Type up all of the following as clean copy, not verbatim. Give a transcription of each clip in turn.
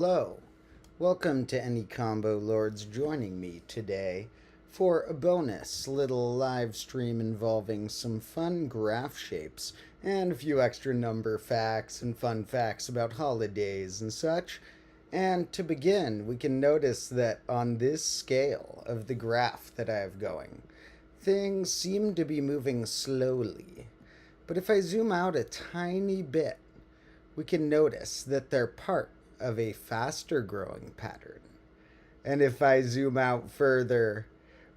Hello, welcome to any combo lords joining me today for a bonus little live stream involving some fun graph shapes and a few extra number facts and fun facts about holidays and such. And to begin, we can notice that on this scale of the graph that I have going, things seem to be moving slowly. But if I zoom out a tiny bit, we can notice that they're part of a faster growing pattern. And if I zoom out further,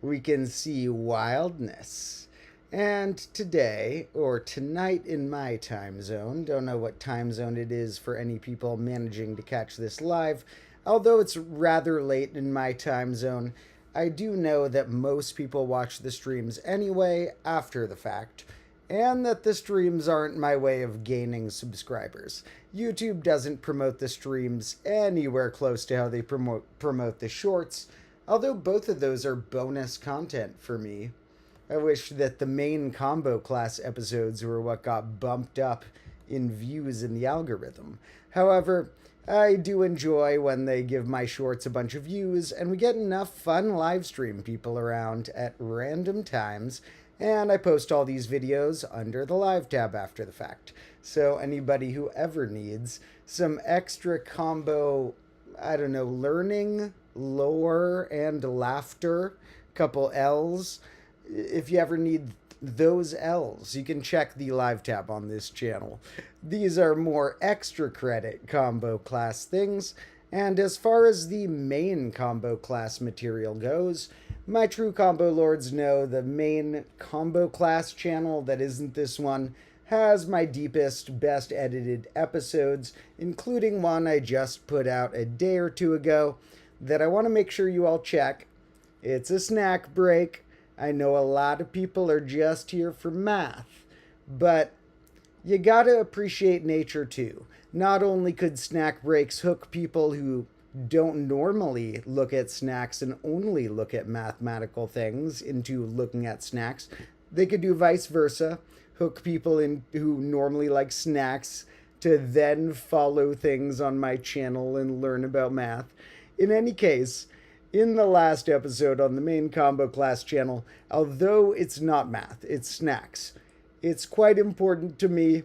we can see wildness. And today, or tonight in my time zone, don't know what time zone it is for any people managing to catch this live, although it's rather late in my time zone, I do know that most people watch the streams anyway after the fact, and that the streams aren't my way of gaining subscribers. YouTube doesn't promote the streams anywhere close to how they promote the shorts, although both of those are bonus content for me. I wish that the main combo class episodes were what got bumped up in views in the algorithm. However, I do enjoy when they give my shorts a bunch of views and we get enough fun live stream people around at random times, and I post all these videos under the live tab after the fact. So anybody who ever needs some extra combo, learning, lore, and laughter, couple L's, if you ever need those L's, you can check the live tab on this channel. These are more extra credit combo class things, and as far as the main combo class material goes, my true combo lords know the main combo class channel that isn't this one has my deepest, best edited episodes, including one I just put out a day or two ago that I want to make sure you all check. It's a snack break. I know a lot of people are just here for math, but you gotta appreciate nature too. Not only could snack breaks hook people who don't normally look at snacks and only look at mathematical things into looking at snacks, they could do vice versa, hook people in who normally like snacks to then follow things on my channel and learn about math. In any case, in the last episode on the main combo class channel, although it's not math, it's snacks, it's quite important to me.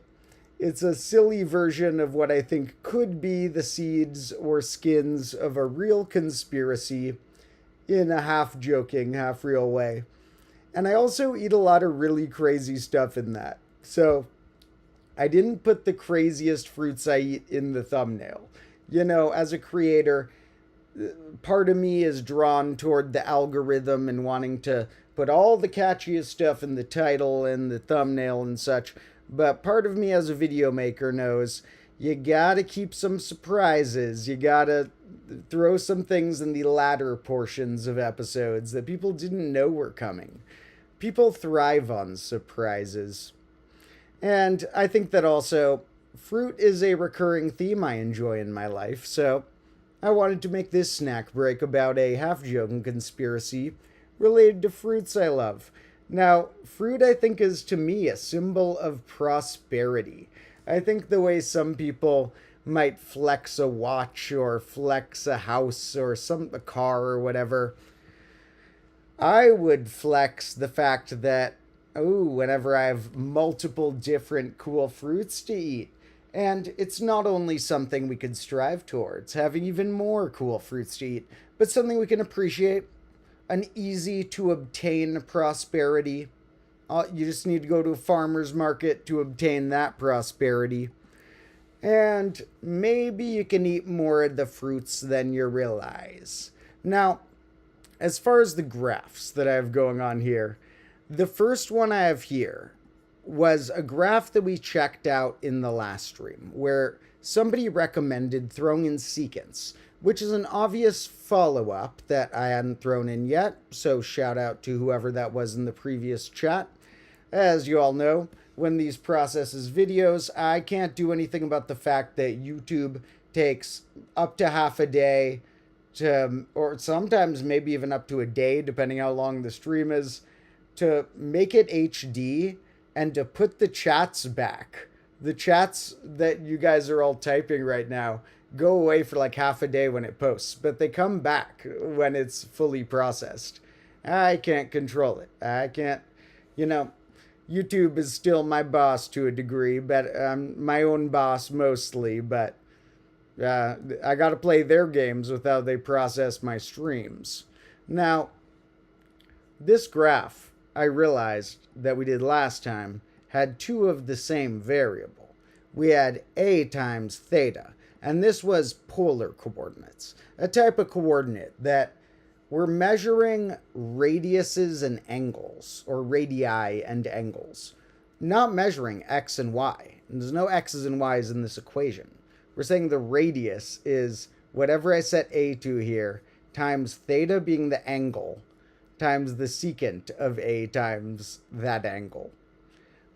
It's a silly version of what I think could be the seeds or skins of a real conspiracy in a half-joking, half-real way. And I also eat a lot of really crazy stuff in that. So I didn't put the craziest fruits I eat in the thumbnail. You know, as a creator, part of me is drawn toward the algorithm and wanting to put all the catchiest stuff in the title and the thumbnail and such. But part of me as a video maker knows you gotta keep some surprises. You gotta throw some things in the latter portions of episodes that people didn't know were coming. People thrive on surprises. And I think that also fruit is a recurring theme I enjoy in my life, so I wanted to make this snack break about a half-joking conspiracy related to fruits I love. Now, fruit, I think, is to me a symbol of prosperity. I think the way some people might flex a watch or flex a house or a car or whatever, I would flex the fact that, whenever I have multiple different cool fruits to eat. And it's not only something we could strive towards, having even more cool fruits to eat, but something we can appreciate. An easy to obtain prosperity. You just need to go to a farmer's market to obtain that prosperity. And maybe you can eat more of the fruits than you realize. Now, as far as the graphs that I have going on here, the first one I have here was a graph that we checked out in the last stream, where somebody recommended throwing in secants, which is an obvious follow-up that I hadn't thrown in yet, so shout out to whoever that was in the previous chat. As you all know, when these processes videos, I can't do anything about the fact that YouTube takes up to half a day to, or sometimes maybe even up to a day, depending how long the stream is, to make it HD and to put the chats back. The chats that you guys are all typing right now, go away for like half a day when it posts, but they come back when it's fully processed. I can't control it. I can't, you know, YouTube is still my boss to a degree, but I'm my own boss mostly, but I got to play their games with how they process my streams. Now, this graph, I realized that we did last time, had two of the same variable. We had a times theta, and this was polar coordinates, a type of coordinate that we're measuring radiuses and angles, or radii and angles, not measuring x and y. There's no x's and y's in this equation. We're saying the radius is whatever I set a to here, times theta being the angle, times the secant of a times that angle.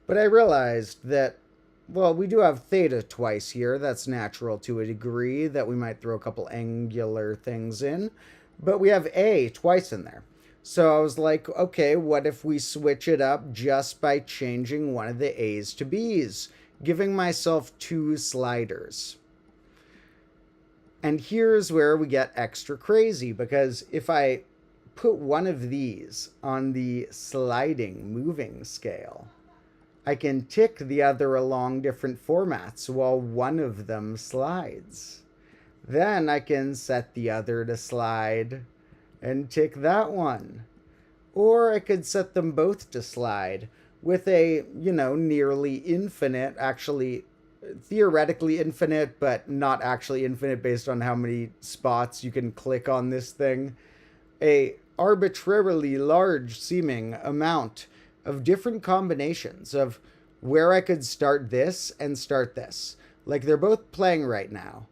But I realized that, well, we do have theta twice here. That's natural to a degree, that we might throw a couple angular things in. But we have a twice in there. So I was like, okay, what if we switch it up just by changing one of the a's to b's, giving myself two sliders. And here's where we get extra crazy, because if I put one of these on the sliding moving scale, I can tick the other along different formats while one of them slides. Then I can set the other to slide and tick that one. Or I could set them both to slide with a, nearly infinite, actually theoretically infinite, but not actually infinite based on how many spots you can click on this thing, a arbitrarily large seeming amount of different combinations of where I could start this and start this. Like they're both playing right now.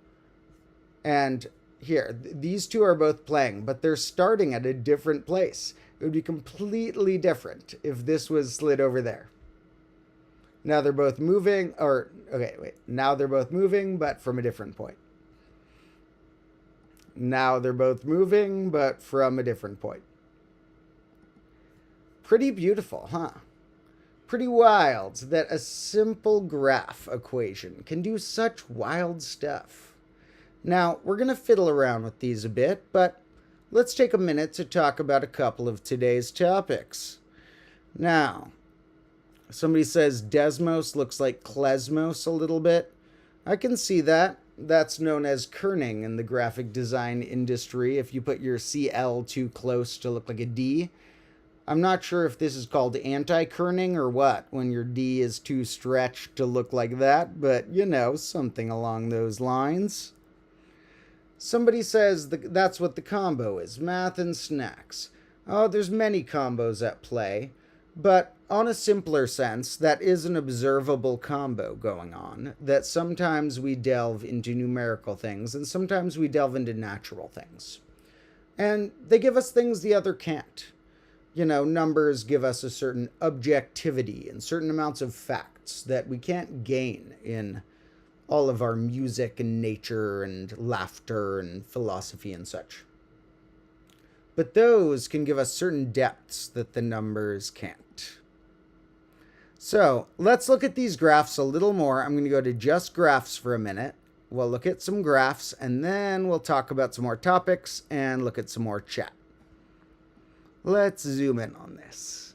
And here, these two are both playing, but they're starting at a different place. It would be completely different if this was slid over there. Now they're both moving, now they're both moving, but from a different point. Now they're both moving, but from a different point. Pretty beautiful, huh? Pretty wild that a simple graph equation can do such wild stuff. Now, we're going to fiddle around with these a bit, but let's take a minute to talk about a couple of today's topics. Now, somebody says Desmos looks like Klesmos a little bit. I can see that. That's known as kerning in the graphic design industry if you put your CL too close to look like a D. I'm not sure if this is called anti-kerning or what, when your D is too stretched to look like that, but something along those lines. Somebody says that's what the combo is, math and snacks. Oh, there's many combos at play, but on a simpler sense, that is an observable combo going on, that sometimes we delve into numerical things and sometimes we delve into natural things. And they give us things the other can't. Numbers give us a certain objectivity and certain amounts of facts that we can't gain in all of our music and nature and laughter and philosophy and such. But those can give us certain depths that the numbers can't. So let's look at these graphs a little more. I'm going to go to just graphs for a minute. We'll look at some graphs and then we'll talk about some more topics and look at some more chat. Let's zoom in on this.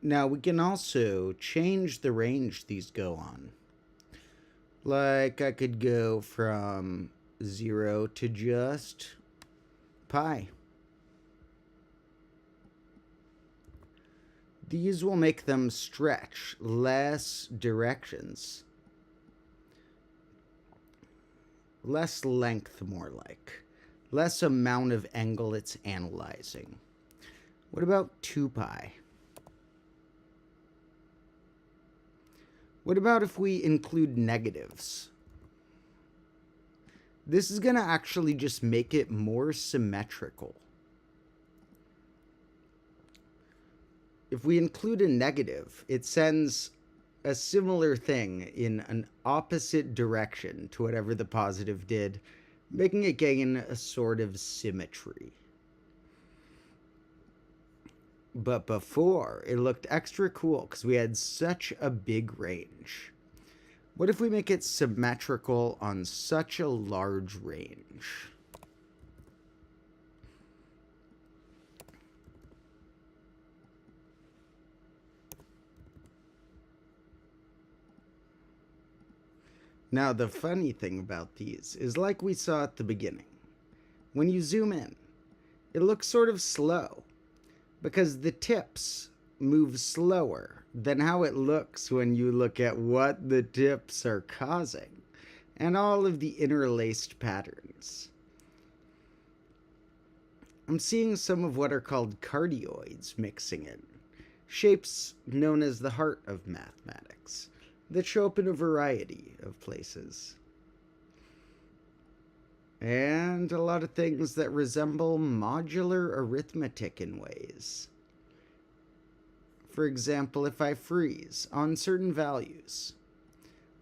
Now we can also change the range these go on. Like I could go from 0 to just pi. These will make them stretch less directions. Less length, more like. Less amount of angle it's analyzing. What about 2 pi? What about if we include negatives? This is going to actually just make it more symmetrical. If we include a negative, it sends a similar thing in an opposite direction to whatever the positive did, making it gain a sort of symmetry. But before, it looked extra cool because we had such a big range. What if we make it symmetrical on such a large range? Now, the funny thing about these is like we saw at the beginning. When you zoom in, it looks sort of slow because the tips move slower than how it looks when you look at what the tips are causing and all of the interlaced patterns. I'm seeing some of what are called cardioids mixing in, shapes known as the heart of mathematics, that show up in a variety of places. And a lot of things that resemble modular arithmetic in ways. For example, if I freeze on certain values,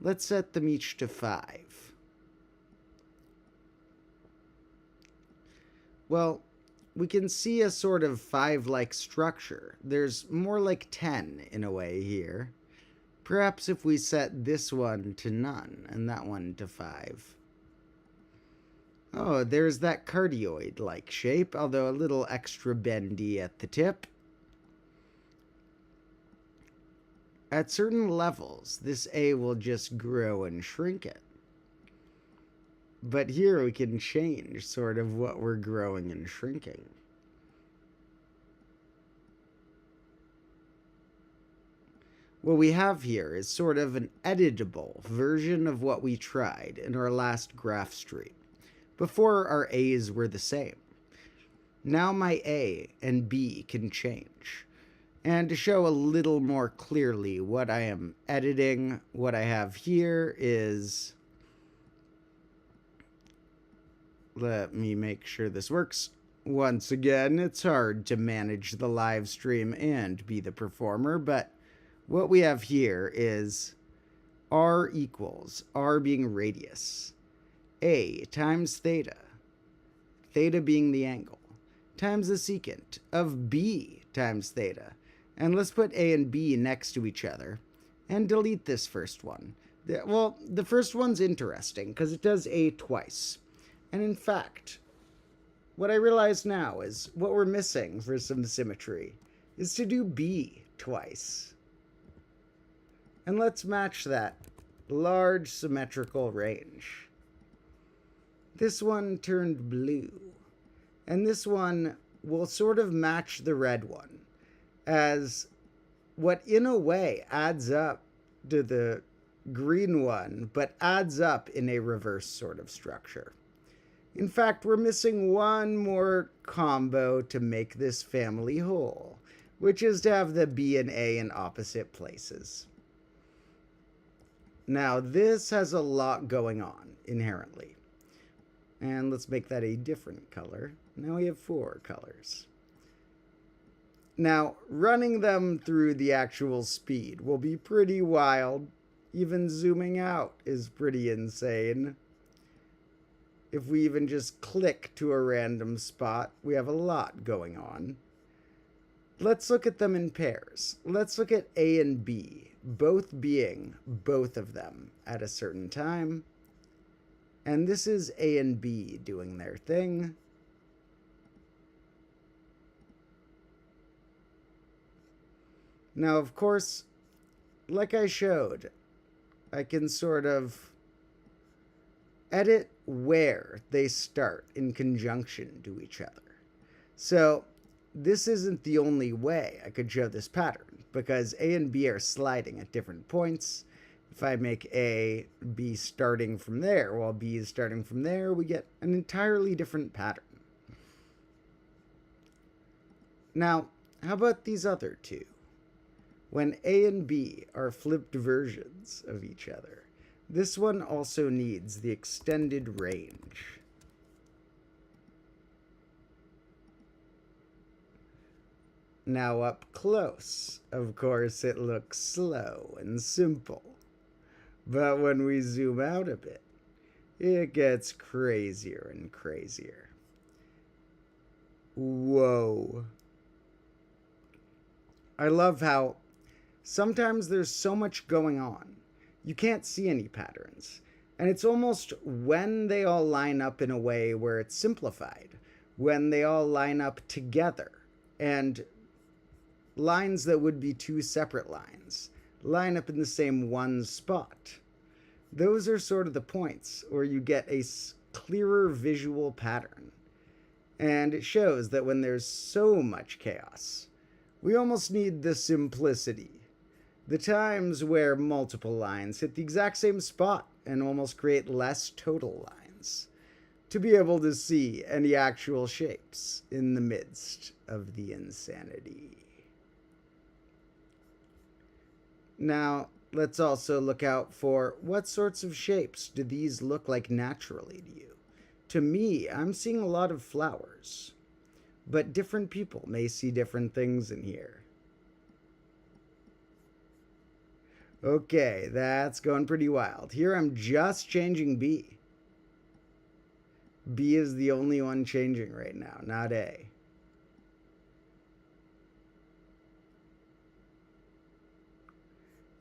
let's set them each to 5. Well, we can see a sort of 5-like structure. There's more like 10 in a way here. Perhaps if we set this one to none and that one to 5. Oh, there's that cardioid-like shape, although a little extra bendy at the tip. At certain levels, this A will just grow and shrink it. But here we can change sort of what we're growing and shrinking. What we have here is sort of an editable version of what we tried in our last graph stream, before our A's were the same. Now my A and B can change. And to show a little more clearly what I am editing, what I have here is... Let me make sure this works. Once again, it's hard to manage the live stream and be the performer, but what we have here is R equals, R being radius, A times theta, theta being the angle, times the secant of B times theta. And let's put A and B next to each other and delete this first one. Well, the first one's interesting because it does A twice. And in fact, what I realize now is what we're missing for some symmetry is to do B twice. And let's match that large symmetrical range. This one turned blue. And this one will sort of match the red one as what in a way adds up to the green one, but adds up in a reverse sort of structure. In fact, we're missing one more combo to make this family whole, which is to have the B and A in opposite places. Now, this has a lot going on inherently. And let's make that a different color. Now we have 4 colors. Now, running them through the actual speed will be pretty wild. Even zooming out is pretty insane. If we even just click to a random spot, we have a lot going on. Let's look at them in pairs. Let's look at A and B, both being both of them at a certain time. And this is A and B doing their thing. Now, of course, like I showed, I can sort of edit where they start in conjunction to each other. So this isn't the only way I could show this pattern, because A and B are sliding at different points. If I make A, B starting from there, while B is starting from there, we get an entirely different pattern. Now, how about these other two? When A and B are flipped versions of each other, this one also needs the extended range. Now up close, of course, it looks slow and simple. But when we zoom out a bit, it gets crazier and crazier. Whoa. I love how sometimes there's so much going on, you can't see any patterns. And it's almost when they all line up in a way where it's simplified, when they all line up together, and lines that would be two separate lines line up in the same one spot. Those are sort of the points where you get a clearer visual pattern. And it shows that when there's so much chaos, we almost need the simplicity. The times where multiple lines hit the exact same spot and almost create less total lines, to be able to see any actual shapes in the midst of the insanity. Now, let's also look out for what sorts of shapes do these look like naturally to you. To me, I'm seeing a lot of flowers, but different people may see different things in here. Okay, that's going pretty wild. Here I'm just changing B. B is the only one changing right now, not A.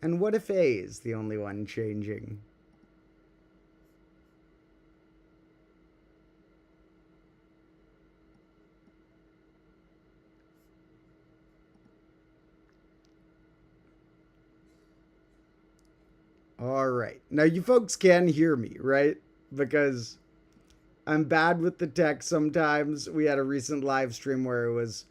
And what if A is the only one changing? All right. Now you folks can hear me, right? Because I'm bad with the tech sometimes. We had a recent live stream where it was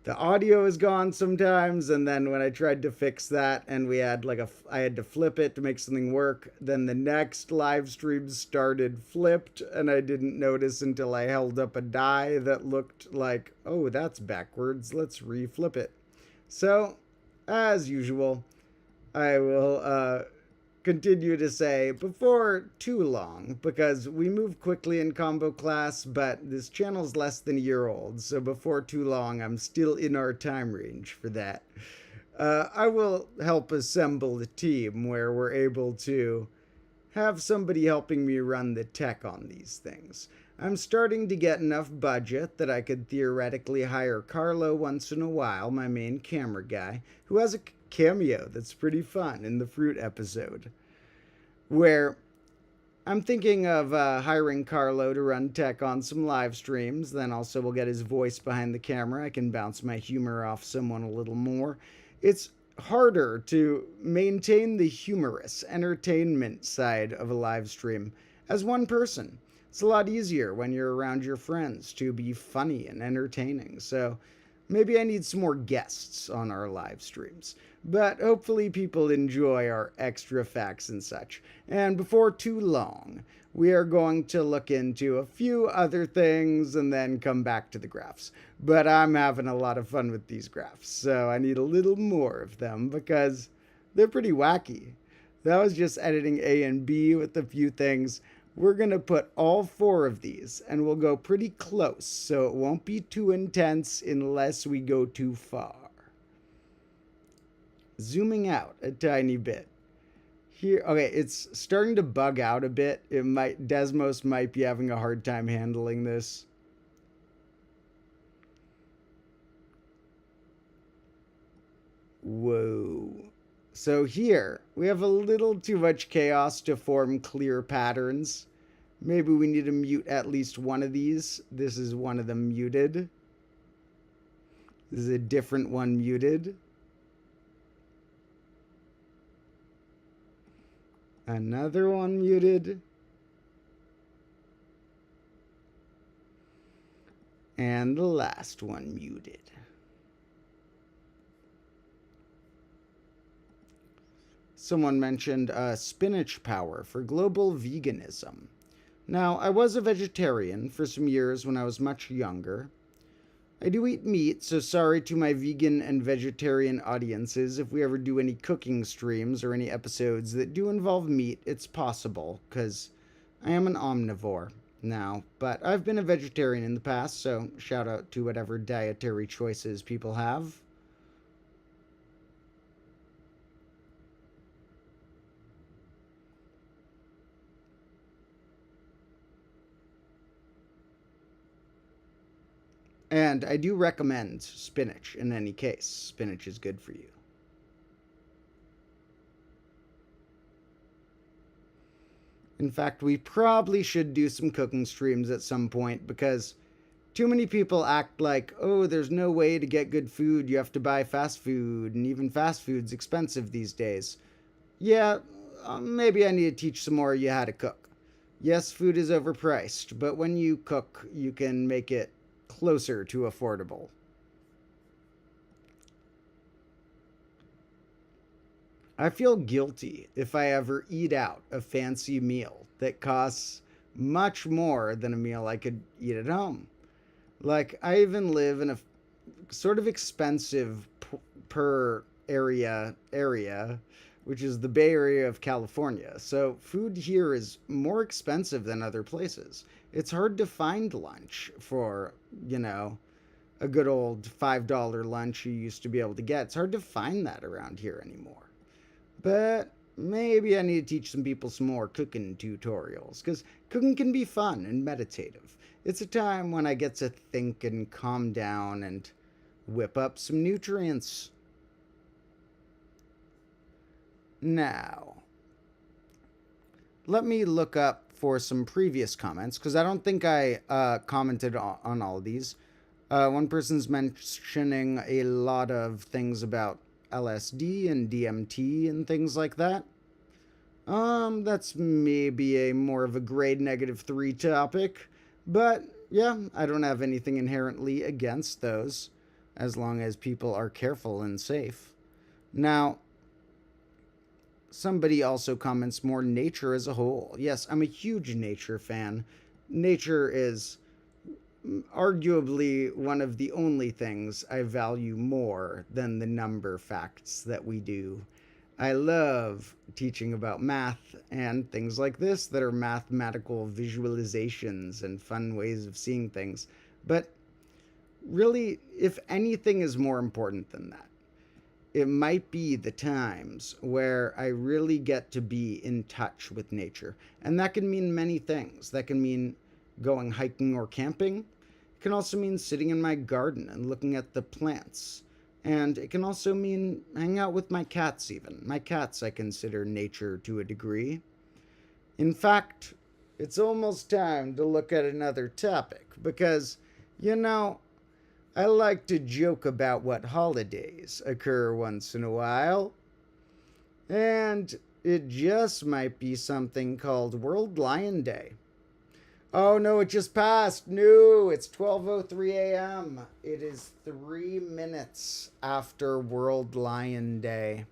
the audio is gone sometimes, and then when I tried to fix that and we had I had to flip it to make something work, then the next live stream started flipped and I didn't notice until I held up a die that looked like, oh, that's backwards, let's reflip it. So, as usual, I will continue to say before too long, because we move quickly in combo class, but this channel's less than a year old, so before too long I'm still in our time range for that. I will help assemble a team where we're able to have somebody helping me run the tech on these things. I'm starting to get enough budget that I could theoretically hire Carlo once in a while, my main camera guy, who has a cameo that's pretty fun in the fruit episode, where I'm thinking of hiring Carlo to run tech on some live streams. Then also we'll get his voice behind the camera. I can bounce my humor off someone a little more. It's harder to maintain the humorous entertainment side of a live stream as one person. It's a lot easier when you're around your friends to be funny and entertaining. So maybe I need some more guests on our live streams. But hopefully people enjoy our extra facts and such. And before too long, we are going to look into a few other things and then come back to the graphs. But I'm having a lot of fun with these graphs, so I need a little more of them because they're pretty wacky. That was just editing A and B with a few things. We're going to put all four of these, and we'll go pretty close, so it won't be too intense unless we go too far. Zooming out a tiny bit. Here, okay, it's starting to bug out a bit. Desmos might be having a hard time handling this. Whoa. So here, we have a little too much chaos to form clear patterns. Maybe we need to mute at least one of these. This is one of them muted. This is a different one muted. Another one muted. And the last one muted. Someone mentioned spinach power for global veganism. Now, I was a vegetarian for some years when I was much younger. I do eat meat, so sorry to my vegan and vegetarian audiences if we ever do any cooking streams or any episodes that do involve meat. It's possible, because I am an omnivore now, but I've been a vegetarian in the past, so shout out to whatever dietary choices people have. And I do recommend spinach in any case. Spinach is good for you. In fact, we probably should do some cooking streams at some point because too many people act like, oh, there's no way to get good food. You have to buy fast food, and even fast food's expensive these days. Yeah, maybe I need to teach some more of you how to cook. Yes, food is overpriced, but when you cook, you can make it closer to affordable. I feel guilty if I ever eat out a fancy meal that costs much more than a meal I could eat at home. Like, I even live in a sort of expensive per area, which is the Bay Area of California. So food here is more expensive than other places. It's hard to find lunch for, a good old $5 lunch you used to be able to get. It's hard to find that around here anymore. But maybe I need to teach some people some more cooking tutorials, because cooking can be fun and meditative. It's a time when I get to think and calm down and whip up some nutrients. Now, let me look up for some previous comments, because I don't think I commented on all of these. One person's mentioning a lot of things about LSD and DMT and things like that. That's maybe a more of a grade -3 topic, but yeah, I don't have anything inherently against those, as long as people are careful and safe. Now, somebody also comments more nature as a whole. Yes, I'm a huge nature fan. Nature is arguably one of the only things I value more than the number facts that we do. I love teaching about math and things like this that are mathematical visualizations and fun ways of seeing things. But really, if anything is more important than that, it might be the times where I really get to be in touch with nature. And that can mean many things. That can mean going hiking or camping. It can also mean sitting in my garden and looking at the plants. And it can also mean hanging out with my cats even. My cats I consider nature to a degree. In fact, it's almost time to look at another topic because, I like to joke about what holidays occur once in a while. And it just might be something called World Lion Day. Oh no, it just passed. No, it's 12:03 a.m. It is 3 minutes after World Lion Day.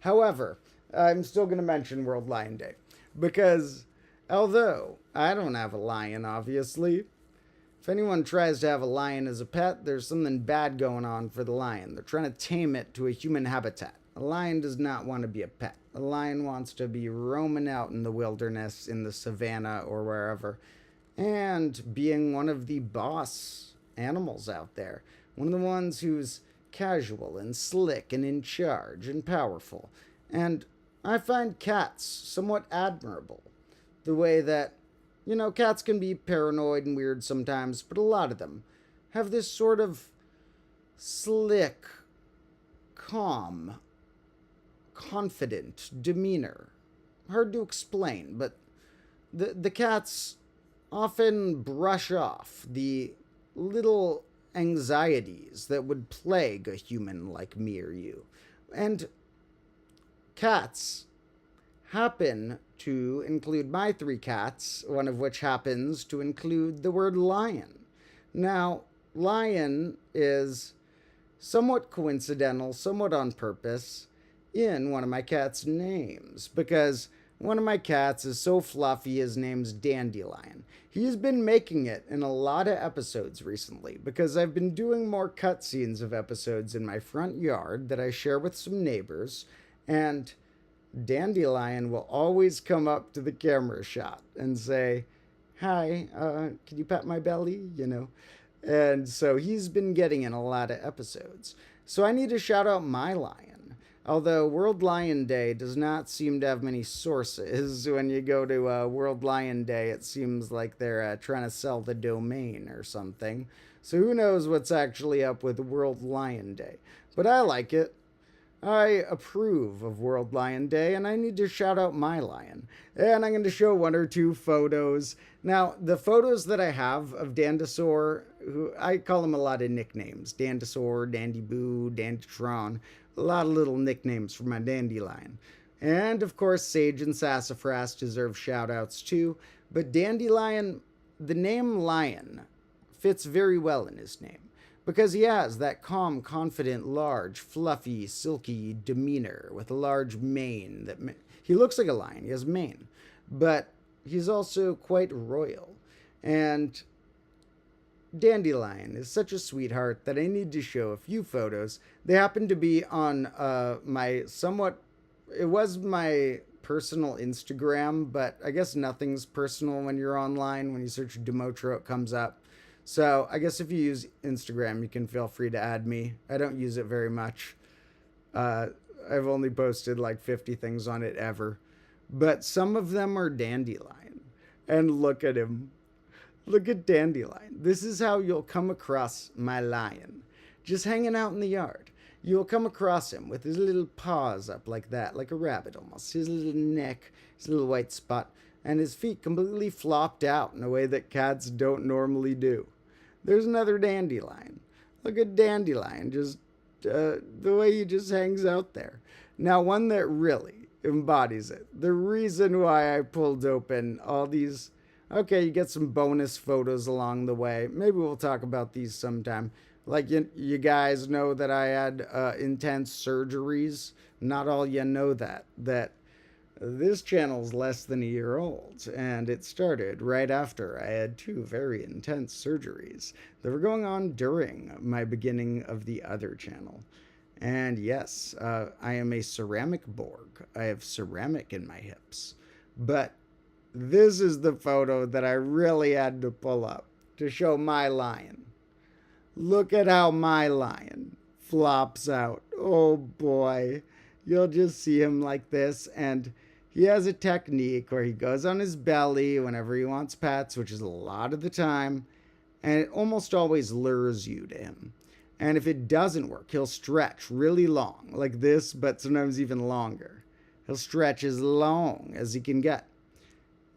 However, I'm still going to mention World Lion Day because although I don't have a lion, obviously, if anyone tries to have a lion as a pet, there's something bad going on for the lion. They're trying to tame it to a human habitat. A lion does not want to be a pet. A lion wants to be roaming out in the wilderness, in the savannah, or wherever, and being one of the boss animals out there. One of the ones who's casual and slick and in charge and powerful. And I find cats somewhat admirable. The way that, cats can be paranoid and weird sometimes, but a lot of them have this sort of slick, calm, confident demeanor. Hard to explain, but the cats often brush off the little anxieties that would plague a human like me or you. And cats happen to include my 3 cats, one of which happens to include the word lion. Now, lion is somewhat coincidental, somewhat on purpose, in one of my cat's names, because one of my cats is so fluffy, his name's Dandelion. He's been making it in a lot of episodes recently, because I've been doing more cutscenes of episodes in my front yard that I share with some neighbors, and Dandelion will always come up to the camera shot and say, "Hi, can you pat my belly?" And so he's been getting in a lot of episodes. So I need to shout out my lion. Although World Lion Day does not seem to have many sources. When you go to World Lion Day, it seems like they're trying to sell the domain or something. So who knows what's actually up with World Lion Day. But I like it. I approve of World Lion Day, and I need to shout out my lion. And I'm going to show 1 or 2 photos. Now, the photos that I have of Dandasaur, who I call him a lot of nicknames. Dandasaur, Dandyboo, Dandytron. A lot of little nicknames for my dandelion. And, of course, Sage and Sassafras deserve shout-outs too. But Dandelion, the name Lion, fits very well in his name. Because he has that calm, confident, large, fluffy, silky demeanor with a large mane. He looks like a lion. He has mane. But he's also quite royal. And Dandelion is such a sweetheart that I need to show a few photos. They happen to be on it was my personal Instagram, but I guess nothing's personal when you're online. When you search Domotro, it comes up. So I guess if you use Instagram, you can feel free to add me. I don't use it very much. I've only posted like 50 things on it ever. But some of them are Dandelion. And look at him. Look at Dandelion. This is how you'll come across my lion. Just hanging out in the yard. You'll come across him with his little paws up like that, like a rabbit almost. His little neck, his little white spot, and his feet completely flopped out in a way that cats don't normally do. There's another Dandelion. Look at Dandelion, just the way he just hangs out there. Now, one that really embodies it. The reason why I pulled open all these... Okay, you get some bonus photos along the way. Maybe we'll talk about these sometime. Like, you guys know that I had intense surgeries. Not all you know that this channel's less than a year old, and it started right after I had 2 very intense surgeries that were going on during my beginning of the other channel. And yes, I am a ceramic Borg. I have ceramic in my hips. But this is the photo that I really had to pull up to show my lion. Look at how my lion flops out. Oh boy. You'll just see him like this, and he has a technique where he goes on his belly whenever he wants pets, which is a lot of the time, and it almost always lures you to him. And if it doesn't work, he'll stretch really long, like this, but sometimes even longer. He'll stretch as long as he can get.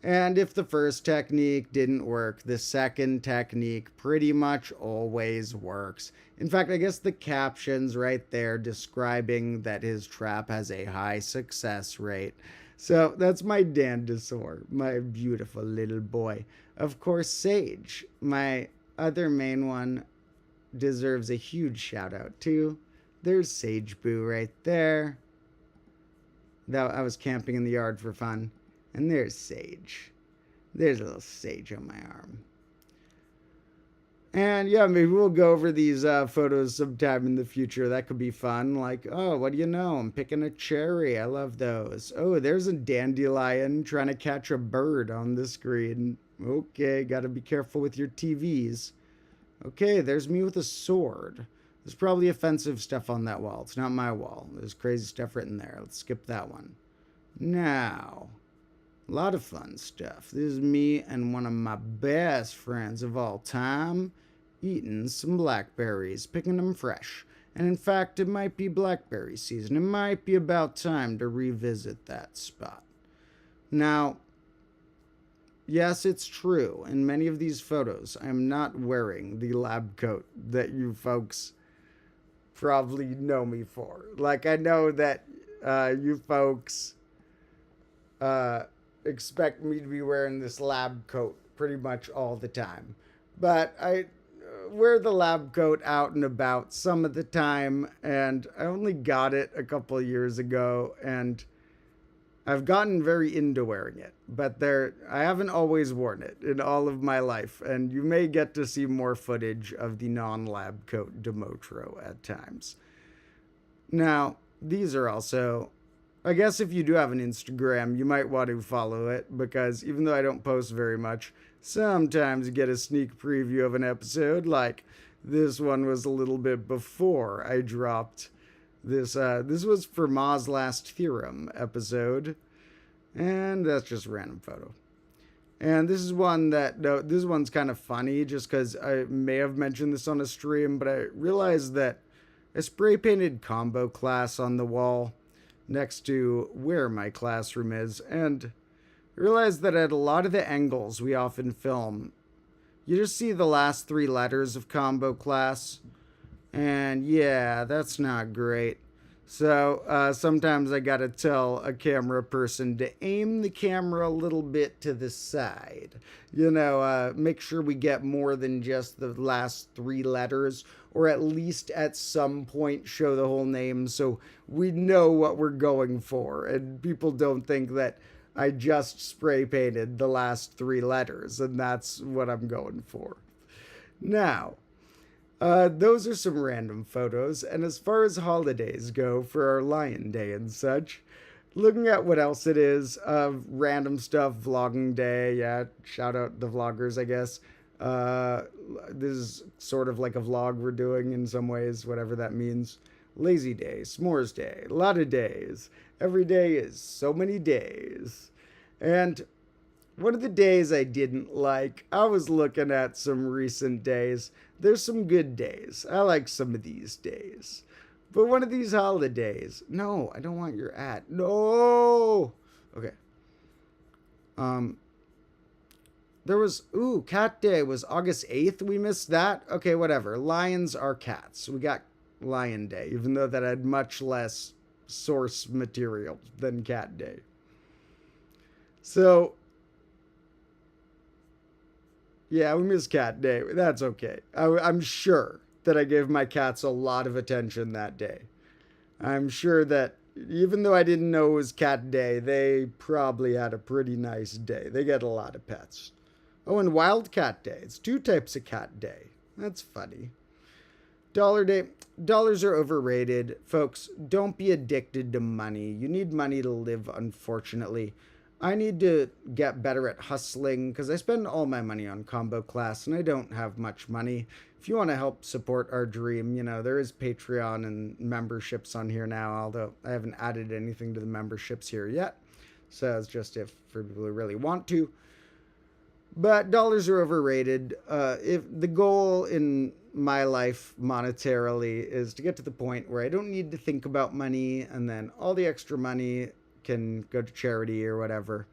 And if the first technique didn't work, the second technique pretty much always works. In fact, I guess the caption's right there describing that his trap has a high success rate. So that's my Dandasaur, my beautiful little boy. Of course, Sage, my other main one, deserves a huge shout out too. There's Sage Boo right there. I was camping in the yard for fun. And there's Sage. There's a little Sage on my arm. And yeah, maybe we'll go over these photos sometime in the future. That could be fun. Like, oh, what do you know? I'm picking a cherry. I love those. Oh, there's a dandelion trying to catch a bird on the screen. Okay, gotta be careful with your TVs. Okay, there's me with a sword. There's probably offensive stuff on that wall. It's not my wall. There's crazy stuff written there. Let's skip that one. Now, a lot of fun stuff. This is me and one of my best friends of all time eating some blackberries, picking them fresh. And in fact, it might be blackberry season. It might be about time to revisit that spot. Now, yes, it's true. In many of these photos, I'm not wearing the lab coat that you folks probably know me for. Like, I know that you folks uh, expect me to be wearing this lab coat pretty much all the time. But I wear the lab coat out and about some of the time, and I only got it a couple of years ago, and I've gotten very into wearing it, but I haven't always worn it in all of my life, and you may get to see more footage of the non-lab coat Domotro at times. Now, these are also, I guess if you do have an Instagram, you might want to follow it, because even though I don't post very much, sometimes you get a sneak preview of an episode, like this one was a little bit before I dropped this. This was for Ma's Last Theorem episode, and that's just a random photo. And this is one that, no, this one's kind of funny just because I may have mentioned this on a stream, but I realized that I spray painted combo class on the wall next to where my classroom is, and I realized that at a lot of the angles we often film, you just see the last three letters of combo class, and yeah, that's not great. So sometimes I gotta tell a camera person to aim the camera a little bit to the side. Make sure we get more than just the last three letters, or at least at some point show the whole name so we know what we're going for. And people don't think that I just spray painted the last three letters, and that's what I'm going for. Now, those are some random photos, and as far as holidays go for our Lion Day and such, looking at what else it is, random stuff, vlogging day, yeah, shout out the vloggers, I guess. This is sort of like a vlog we're doing in some ways, whatever that means. Lazy day, s'mores day, a lot of days. Every day is so many days. And one of the days I didn't like, I was looking at some recent days. There's some good days. I like some of these days. But one of these holidays. No, I don't want your ad. No! Okay. There was, Cat Day was August 8th. We missed that. Okay, whatever. Lions are cats. We got Lion Day, even though that had much less source material than Cat Day. So, yeah, we missed Cat Day. That's okay. I'm sure that I gave my cats a lot of attention that day. I'm sure that even though I didn't know it was Cat Day, they probably had a pretty nice day. They get a lot of pets. Oh, and Wildcat Day. It's 2 types of cat day. That's funny. Dollar Day. Dollars are overrated. Folks, don't be addicted to money. You need money to live, unfortunately. I need to get better at hustling because I spend all my money on combo class and I don't have much money. If you want to help support our dream, there is Patreon and memberships on here now, although I haven't added anything to the memberships here yet. So it's just for people who really want to. But dollars are overrated. If the goal in my life monetarily is to get to the point where I don't need to think about money, and then all the extra money can go to charity or whatever.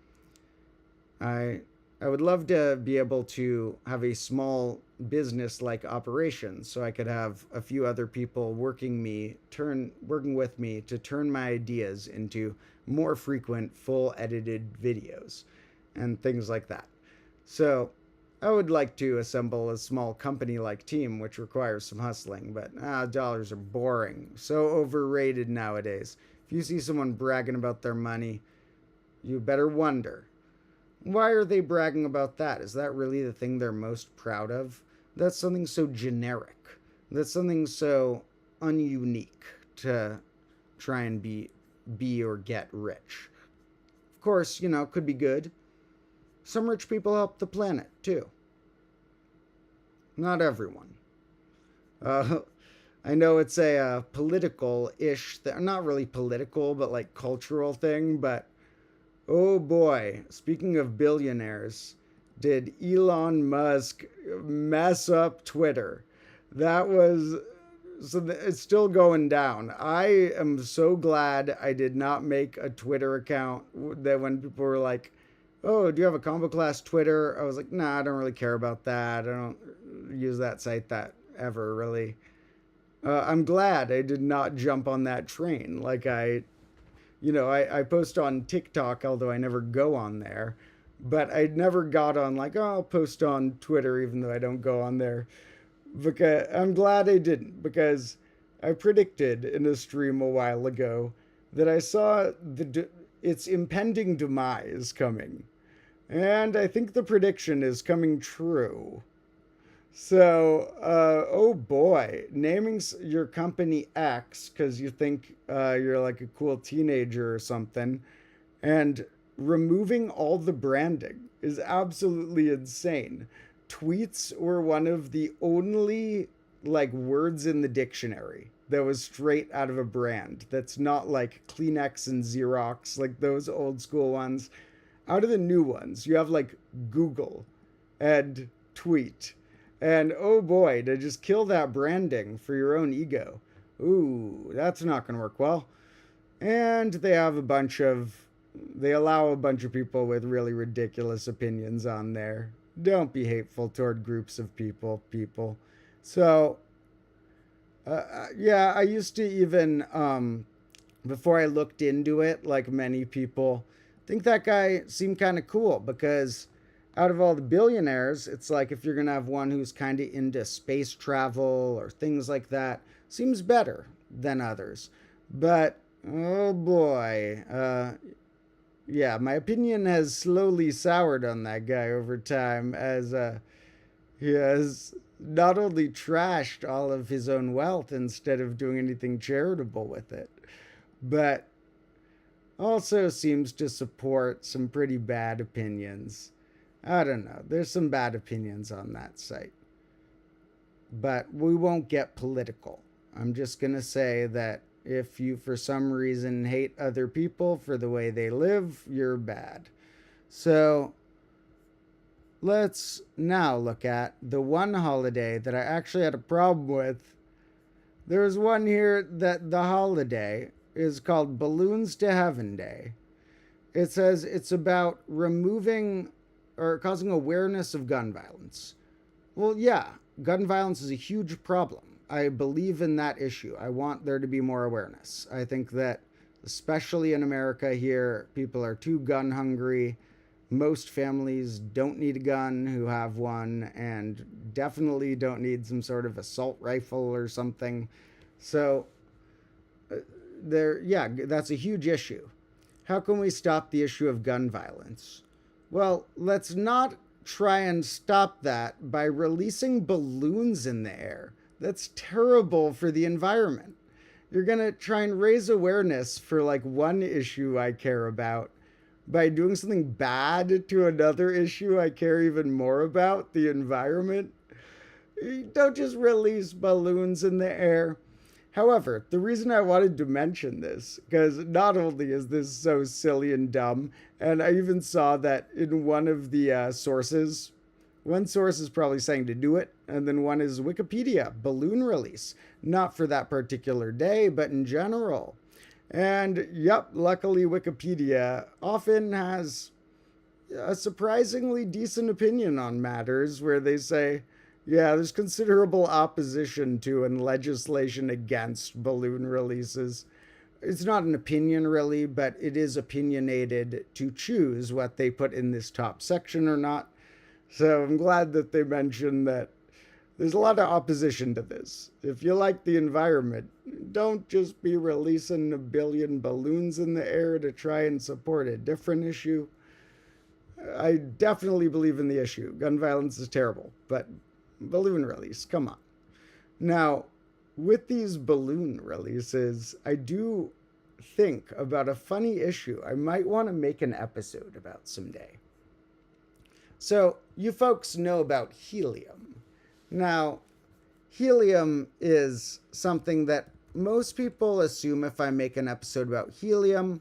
I would love to be able to have a small business-like operation, so I could have a few other people working with me to turn my ideas into more frequent, full edited videos and things like that. So I would like to assemble a small company-like team, which requires some hustling, but dollars are boring. So overrated nowadays. If you see someone bragging about their money, you better wonder, why are they bragging about that? Is that really the thing they're most proud of? That's something so generic. That's something so ununique to try and be or get rich. Of course, it could be good. Some rich people help the planet, too. Not everyone. I know it's a political-ish, not really political, but like cultural thing, but oh boy, speaking of billionaires, did Elon Musk mess up Twitter? It's still going down. I am so glad I did not make a Twitter account that when people were like, oh, do you have a combo class Twitter? I was like, nah, I don't really care about that. I don't use that site that ever, really. I'm glad I did not jump on that train like I I post on TikTok, although I never go on there. But I never got on like, oh, I'll post on Twitter, even though I don't go on there. Because I'm glad I didn't, because I predicted in a stream a while ago that I saw its impending demise coming. And I think the prediction is coming true. So, oh boy, naming your company X because you think you're like a cool teenager or something, and removing all the branding is absolutely insane. Tweets were one of the only like words in the dictionary that was straight out of a brand. That's not like Kleenex and Xerox, like those old school ones. Out of the new ones, you have like Google and tweet. And oh boy, to just kill that branding for your own ego. Ooh, that's not going to work well. And they allow a bunch of people with really ridiculous opinions on there. Don't be hateful toward groups of people. So, yeah, I used to even, before I looked into it, like many people, think that guy seemed kind of cool because out of all the billionaires, it's like if you're going to have one who's kind of into space travel or things like that, seems better than others. But, oh boy, yeah, my opinion has slowly soured on that guy over time as he has not only trashed all of his own wealth instead of doing anything charitable with it, but also seems to support some pretty bad opinions. I don't know. There's some bad opinions on that site. But we won't get political. I'm just going to say that if you, for some reason, hate other people for the way they live, you're bad. So, let's now look at the one holiday that I actually had a problem with. There's one here that the holiday is called Balloons to Heaven Day. It says it's about removing or causing awareness of gun violence. Well, yeah, gun violence is a huge problem. I believe in that issue. I want there to be more awareness. I think that, especially in America here, people are too gun hungry. Most families don't need a gun who have one, and definitely don't need some sort of assault rifle or something. So, that's a huge issue. How can we stop the issue of gun violence? Well, let's not try and stop that by releasing balloons in the air. That's terrible for the environment. You're going to try and raise awareness for like one issue I care about by doing something bad to another issue I care even more about, the environment. Don't just release balloons in the air. However, the reason I wanted to mention this, because not only is this so silly and dumb, and I even saw that in one of the sources, one source is probably saying to do it, and then one is Wikipedia, balloon release. Not for that particular day, but in general. And yep, luckily Wikipedia often has a surprisingly decent opinion on matters where they say, yeah, there's considerable opposition to and legislation against balloon releases. It's not an opinion really, but it is opinionated to choose what they put in this top section or not. So I'm glad that they mentioned that there's a lot of opposition to this. If you like the environment, don't just be releasing a billion balloons in the air to try and support a different issue. I definitely believe in the issue. Gun violence is terrible, but balloon release, come on. Now, with these balloon releases, I do think about a funny issue I might want to make an episode about someday. So, you folks know about helium. Now, helium is something that most people assume if I make an episode about helium,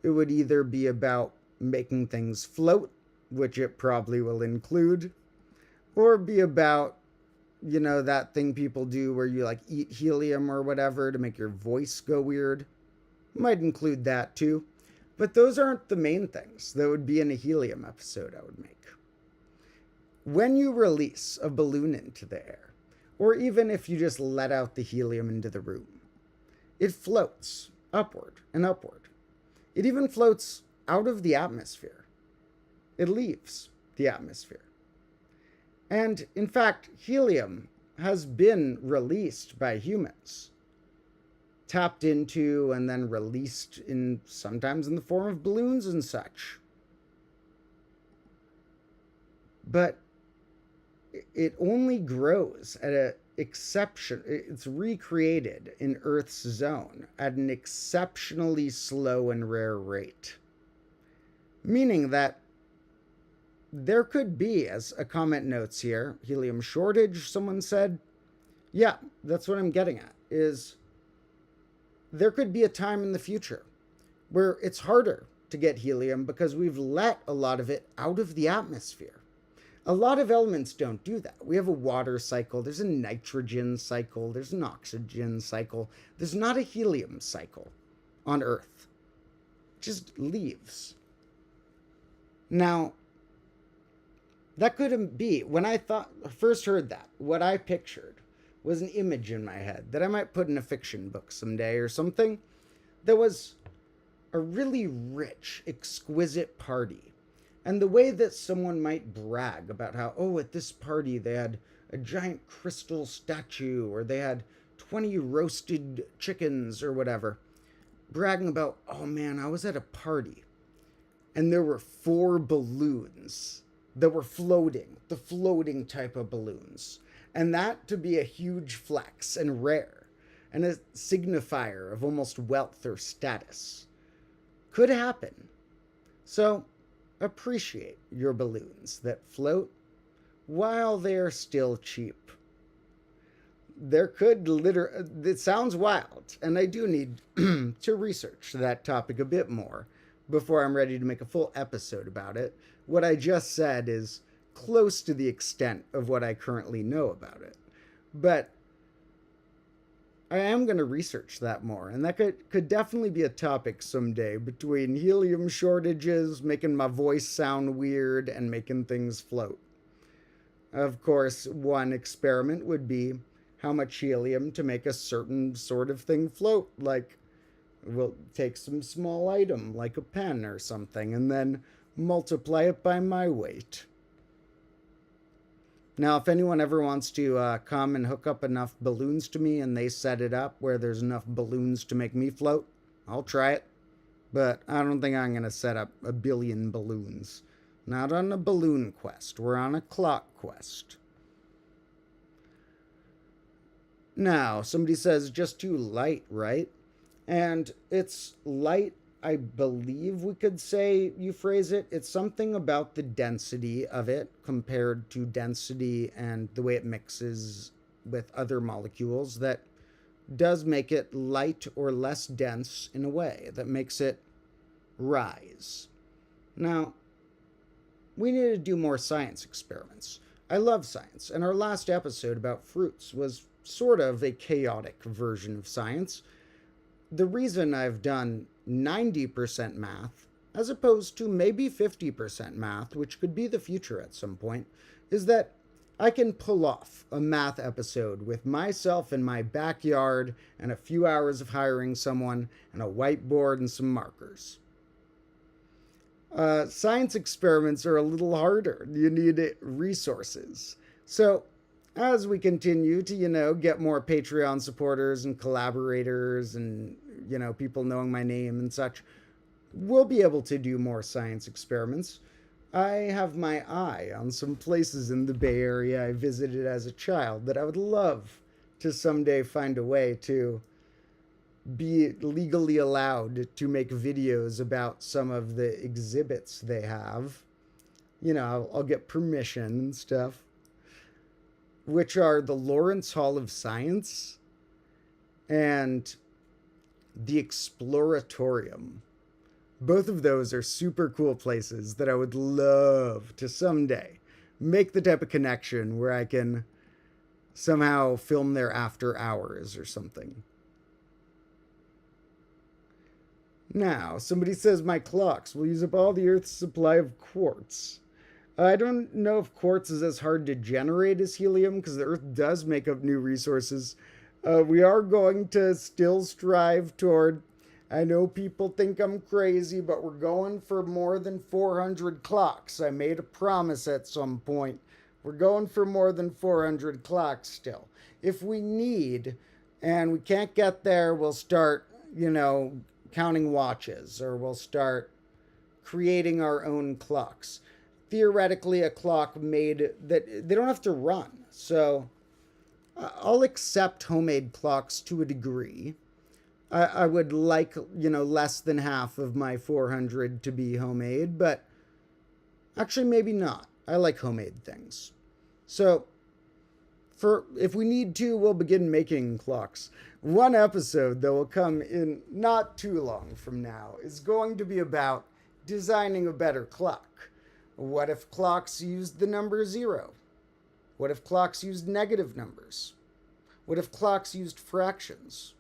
it would either be about making things float, which it probably will include, or be about, you know, that thing people do where you like eat helium or whatever to make your voice go weird. Might include that too. But those aren't the main things that would be in a helium episode I would make. When you release a balloon into the air, or even if you just let out the helium into the room, it floats upward and upward It even floats out of the atmosphere. It leaves the atmosphere. And in fact, helium has been released by humans, tapped into and then released sometimes in the form of balloons and such. But it only grows at an exception. It's recreated in Earth's zone at an exceptionally slow and rare rate. Meaning that there could be, as a comment notes here, helium shortage, someone said. Yeah, that's what I'm getting at, is there could be a time in the future where it's harder to get helium because we've let a lot of it out of the atmosphere. A lot of elements don't do that. We have a water cycle, there's a nitrogen cycle, there's an oxygen cycle. There's not a helium cycle on Earth. It just leaves. Now, that couldn't be. When I first heard that, what I pictured was an image in my head that I might put in a fiction book someday or something. There was a really rich, exquisite party. And the way that someone might brag about how, oh, at this party they had a giant crystal statue, or they had 20 roasted chickens or whatever. Bragging about, oh man, I was at a party and there were 4 balloons that were floating, the floating type of balloons. And that to be a huge flex and rare and a signifier of almost wealth or status could happen. So appreciate your balloons that float while they're still cheap. There could it sounds wild, and I do need to research that topic a bit more before I'm ready to make a full episode about it. What I just said is close to the extent of what I currently know about it. But I am going to research that more, and that could definitely be a topic someday, between helium shortages, making my voice sound weird, and making things float. Of course, one experiment would be how much helium to make a certain sort of thing float. Like, we'll take some small item, like a pen or something, and then multiply it by my weight. Now, if anyone ever wants to come and hook up enough balloons to me and they set it up where there's enough balloons to make me float, I'll try it. But I don't think I'm going to set up 1 billion balloons. Not on a balloon quest. We're on a clock quest. Now, somebody says just too light, right? And it's light, I believe we could say, you phrase it. It's something about the density of it compared to density and the way it mixes with other molecules that does make it light or less dense in a way that makes it rise. Now, we need to do more science experiments. I love science, and our last episode about fruits was sort of a chaotic version of science. The reason I've done 90% math, as opposed to maybe 50% math, which could be the future at some point, is that I can pull off a math episode with myself in my backyard and a few hours of hiring someone and a whiteboard and some markers. Science experiments are a little harder. You need resources. So as we continue to, get more Patreon supporters and collaborators and, people knowing my name and such, we'll be able to do more science experiments. I have my eye on some places in the Bay Area I visited as a child that I would love to someday find a way to be legally allowed to make videos about some of the exhibits they have. I'll get permission and stuff. Which are the Lawrence Hall of Science and the Exploratorium. Both of those are super cool places that I would love to someday make the type of connection where I can somehow film there after hours or something. Now, somebody says my clocks will use up all the Earth's supply of quartz. I don't know if quartz is as hard to generate as helium, because the Earth does make up new resources. We are going to still strive toward I know people think I'm crazy, but we're going for more than 400 clocks. I made a promise at some point. We're going for more than 400 clocks still. If we need, and we can't get there, we'll start, counting watches, or we'll start creating our own clocks. Theoretically, a clock made that they don't have to run. So I'll accept homemade clocks to a degree. I would like, less than half of my 400 to be homemade, but actually maybe not. I like homemade things. So if we need to, we'll begin making clocks. One episode that will come in not too long from now is going to be about designing a better clock. What if clocks used the number 0? What if clocks used negative numbers? What if clocks used fractions?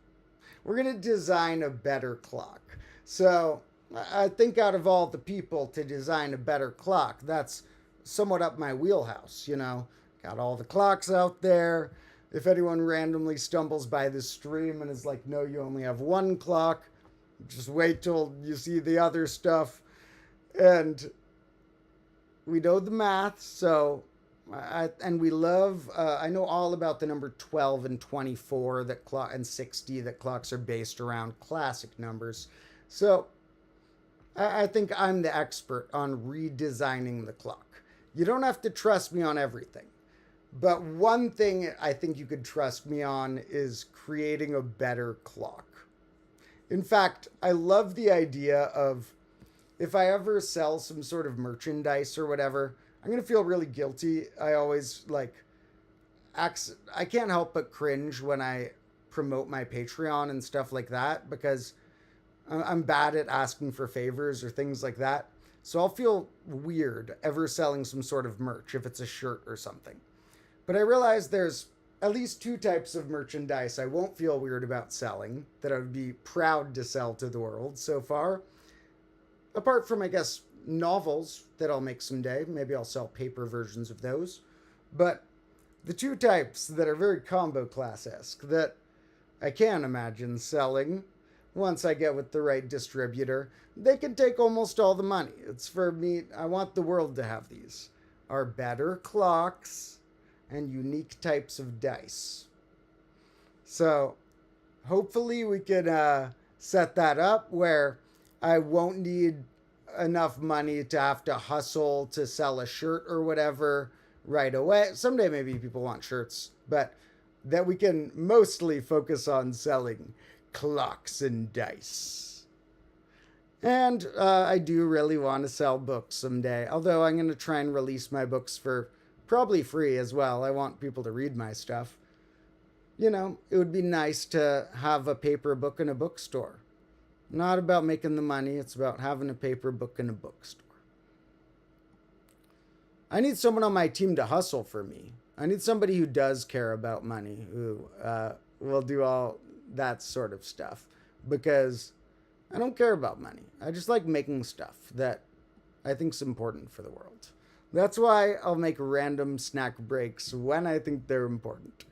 We're going to design a better clock. So I think out of all the people to design a better clock, that's somewhat up my wheelhouse, Got all the clocks out there. If anyone randomly stumbles by this stream and is like, no, you only have one clock, just wait till you see the other stuff. And we know the math, so... and we love, I know all about the number 12 and 24 and 60 that clocks are based around classic numbers. So I think I'm the expert on redesigning the clock. You don't have to trust me on everything. But one thing I think you could trust me on is creating a better clock. In fact, I love the idea of if I ever sell some sort of merchandise or whatever, I'm going to feel really guilty. I always I can't help but cringe when I promote my Patreon and stuff like that because I'm bad at asking for favors or things like that. So I'll feel weird ever selling some sort of merch if it's a shirt or something. But I realize there's at least 2 types of merchandise I won't feel weird about selling that I would be proud to sell to the world so far. Apart from, I guess, novels that I'll make someday. Maybe I'll sell paper versions of those. But the 2 types that are very combo class-esque that I can imagine selling once I get with the right distributor, they can take almost all the money. It's for me, I want the world to have these. Are better clocks and unique types of dice. So hopefully we can set that up where I won't need enough money to have to hustle to sell a shirt or whatever right away. Someday maybe people want shirts, but that we can mostly focus on selling clocks and dice. And I do really want to sell books someday, although I'm going to try and release my books for probably free as well. I want people to read my stuff. It would be nice to have a paper book in a bookstore. Not about making the money, it's about having a paper book in a bookstore. I need someone on my team to hustle for me. I need somebody who does care about money, who will do all that sort of stuff. Because I don't care about money. I just like making stuff that I think is important for the world. That's why I'll make random snack breaks when I think they're important.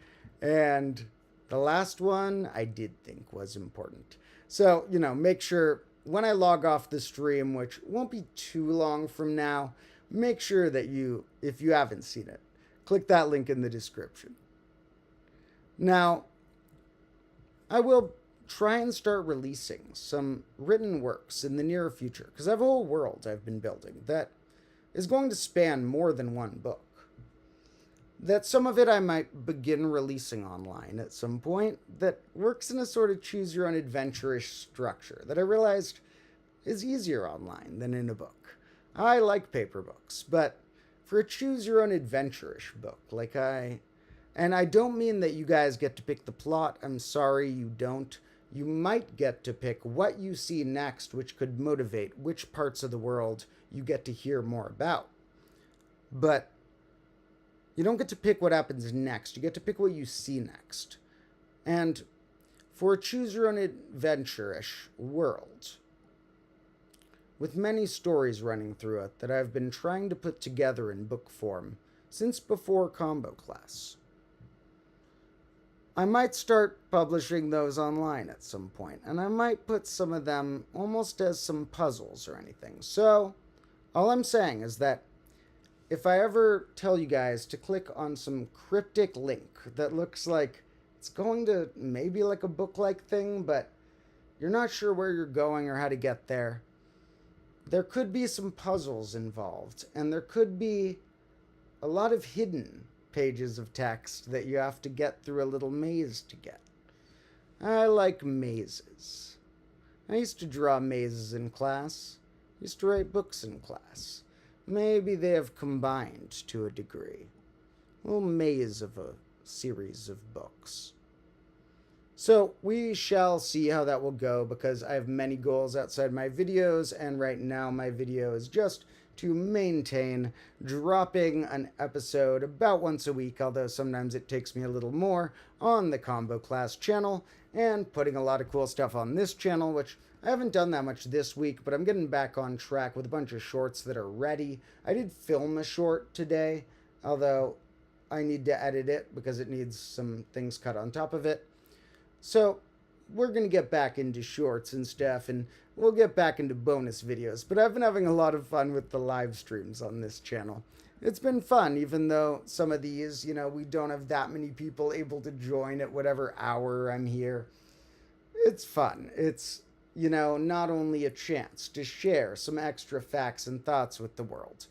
And the last one I did think was important. So, make sure when I log off the stream, which won't be too long from now, make sure that if you haven't seen it, click that link in the description. Now, I will try and start releasing some written works in the near future, because I have a whole world I've been building that is going to span more than one book. That some of it I might begin releasing online at some point that works in a sort of choose-your-own-adventure-ish structure that I realized is easier online than in a book. I like paper books, but for a choose-your-own-adventure-ish book, and I don't mean that you guys get to pick the plot, I'm sorry you don't. You might get to pick what you see next, which could motivate which parts of the world you get to hear more about. But you don't get to pick what happens next. You get to pick what you see next. And for a choose-your-own-adventure-ish world, with many stories running through it that I've been trying to put together in book form since before Combo Class, I might start publishing those online at some point, and I might put some of them almost as some puzzles or anything. So, all I'm saying is that if I ever tell you guys to click on some cryptic link that looks like it's going to maybe like a book-like thing, but you're not sure where you're going or how to get there, there could be some puzzles involved, and there could be a lot of hidden pages of text that you have to get through a little maze to get. I like mazes. I used to draw mazes in class. I used to write books in class. Maybe they have combined to a degree. A little maze of a series of books. So we shall see how that will go, because I have many goals outside my videos, and right now my video is just to maintain dropping an episode about once a week, although sometimes it takes me a little more, on the Combo Class channel, and putting a lot of cool stuff on this channel, which I haven't done that much this week, but I'm getting back on track with a bunch of shorts that are ready. I did film a short today, although I need to edit it because it needs some things cut on top of it. So we're going to get back into shorts and stuff, and we'll get back into bonus videos. But I've been having a lot of fun with the live streams on this channel. It's been fun, even though some of these, you know, we don't have that many people able to join at whatever hour I'm here. It's fun. It's, you know, not only a chance to share some extra facts and thoughts with the world,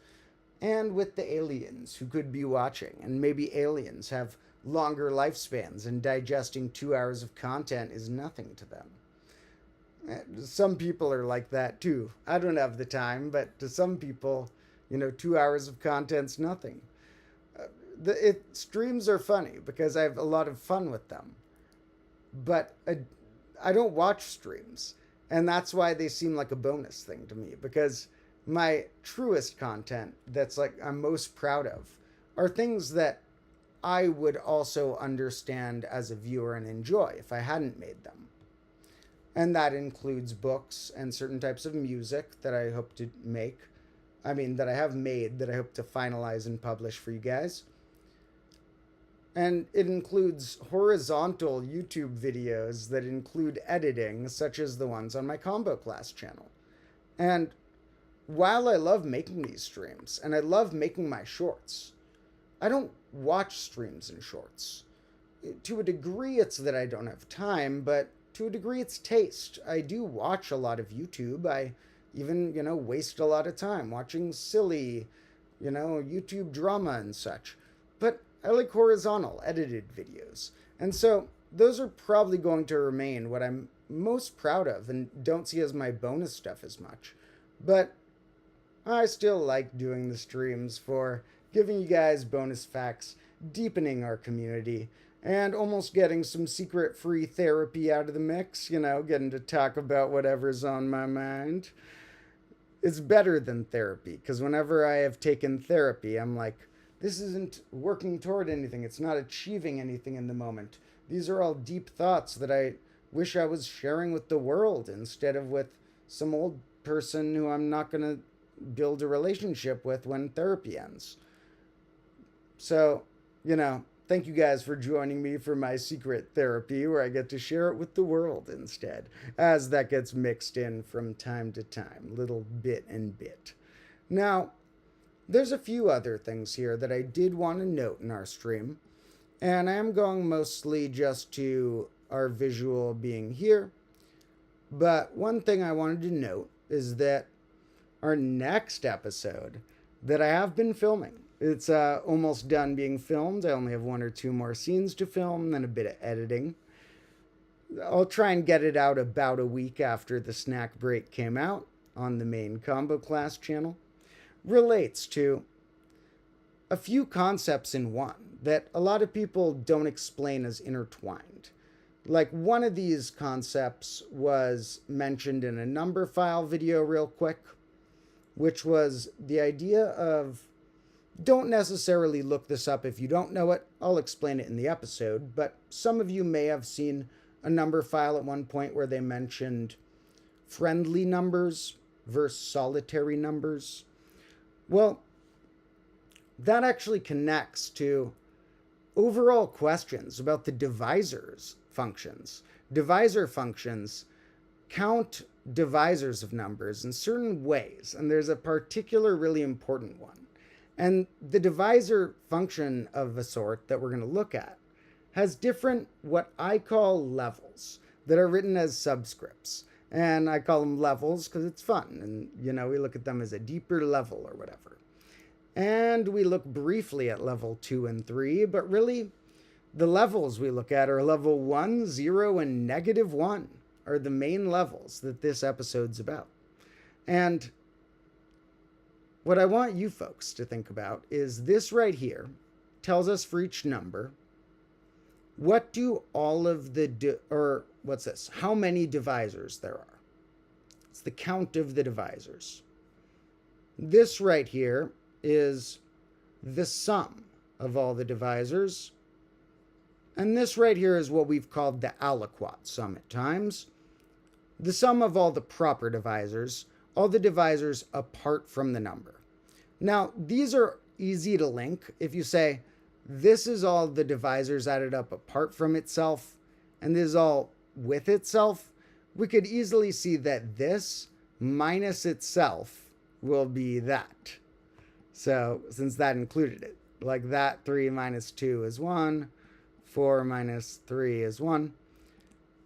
and with the aliens who could be watching, and maybe aliens have longer lifespans and digesting 2 hours of content is nothing to them. Some people are like that too. I don't have the time, but to some people, you know, 2 hours of content's nothing. Streams are funny because I have a lot of fun with them, but I don't watch streams, and that's why they seem like a bonus thing to me, because my truest content that's like I'm most proud of are things that I would also understand as a viewer and enjoy if I hadn't made them. And that includes books and certain types of music that I hope to make. I mean, that I have made, that I hope to finalize and publish for you guys. And it includes horizontal YouTube videos that include editing, such as the ones on my Combo Class channel. And while I love making these streams, and I love making my shorts, I don't watch streams and shorts. To a degree, it's that I don't have time, but to a degree, it's taste. I do watch a lot of YouTube. I even, you know, waste a lot of time watching silly, you know, YouTube drama and such. But I like horizontal, edited videos. And so those are probably going to remain what I'm most proud of and don't see as my bonus stuff as much. But I still like doing the streams for giving you guys bonus facts, deepening our community, and almost getting some secret free therapy out of the mix, you know, getting to talk about whatever's on my mind. It's better than therapy, because whenever I have taken therapy, I'm like, this isn't working toward anything. It's not achieving anything in the moment. These are all deep thoughts that I wish I was sharing with the world instead of with some old person who I'm not going to build a relationship with when therapy ends. So, you know, thank you guys for joining me for my secret therapy where I get to share it with the world instead, as that gets mixed in from time to time, little bit and bit. Now, there's a few other things here that I did want to note in our stream, and I am going mostly just to our visual being here. But one thing I wanted to note is that our next episode that I have been filming, it's almost done being filmed. I only have 1 or 2 more scenes to film, then a bit of editing. I'll try and get it out about a week after the snack break came out on the main Combo Class channel. Relates to a few concepts in one that a lot of people don't explain as intertwined. Like, one of these concepts was mentioned in a number file video real quick, which was the idea of, don't necessarily look this up if you don't know it, I'll explain it in the episode, but some of you may have seen a number file at one point where they mentioned friendly numbers versus solitary numbers. Well, that actually connects to overall questions about the divisors functions. Divisor functions count divisors of numbers in certain ways, and there's a particular really important one. And the divisor function of a sort that we're going to look at has different, what I call levels, that are written as subscripts. And I call them levels because it's fun. And, we look at them as a deeper level or whatever. And we look briefly at level 2 and 3, but really the levels we look at are level 1, 0, and -1 are the main levels that this episode's about. And what I want you folks to think about is this right here tells us for each number, what do all of the, what's this? How many divisors there are. It's the count of the divisors. This right here is the sum of all the divisors. And this right here is what we've called the aliquot sum at times. The sum of all the proper divisors, all the divisors apart from the number. Now, these are easy to link. If you say, this is all the divisors added up apart from itself, and this is all with itself, we could easily see that this minus itself will be that. So, since that included it, like that 3 minus 2 is 1, 4 minus 3 is 1.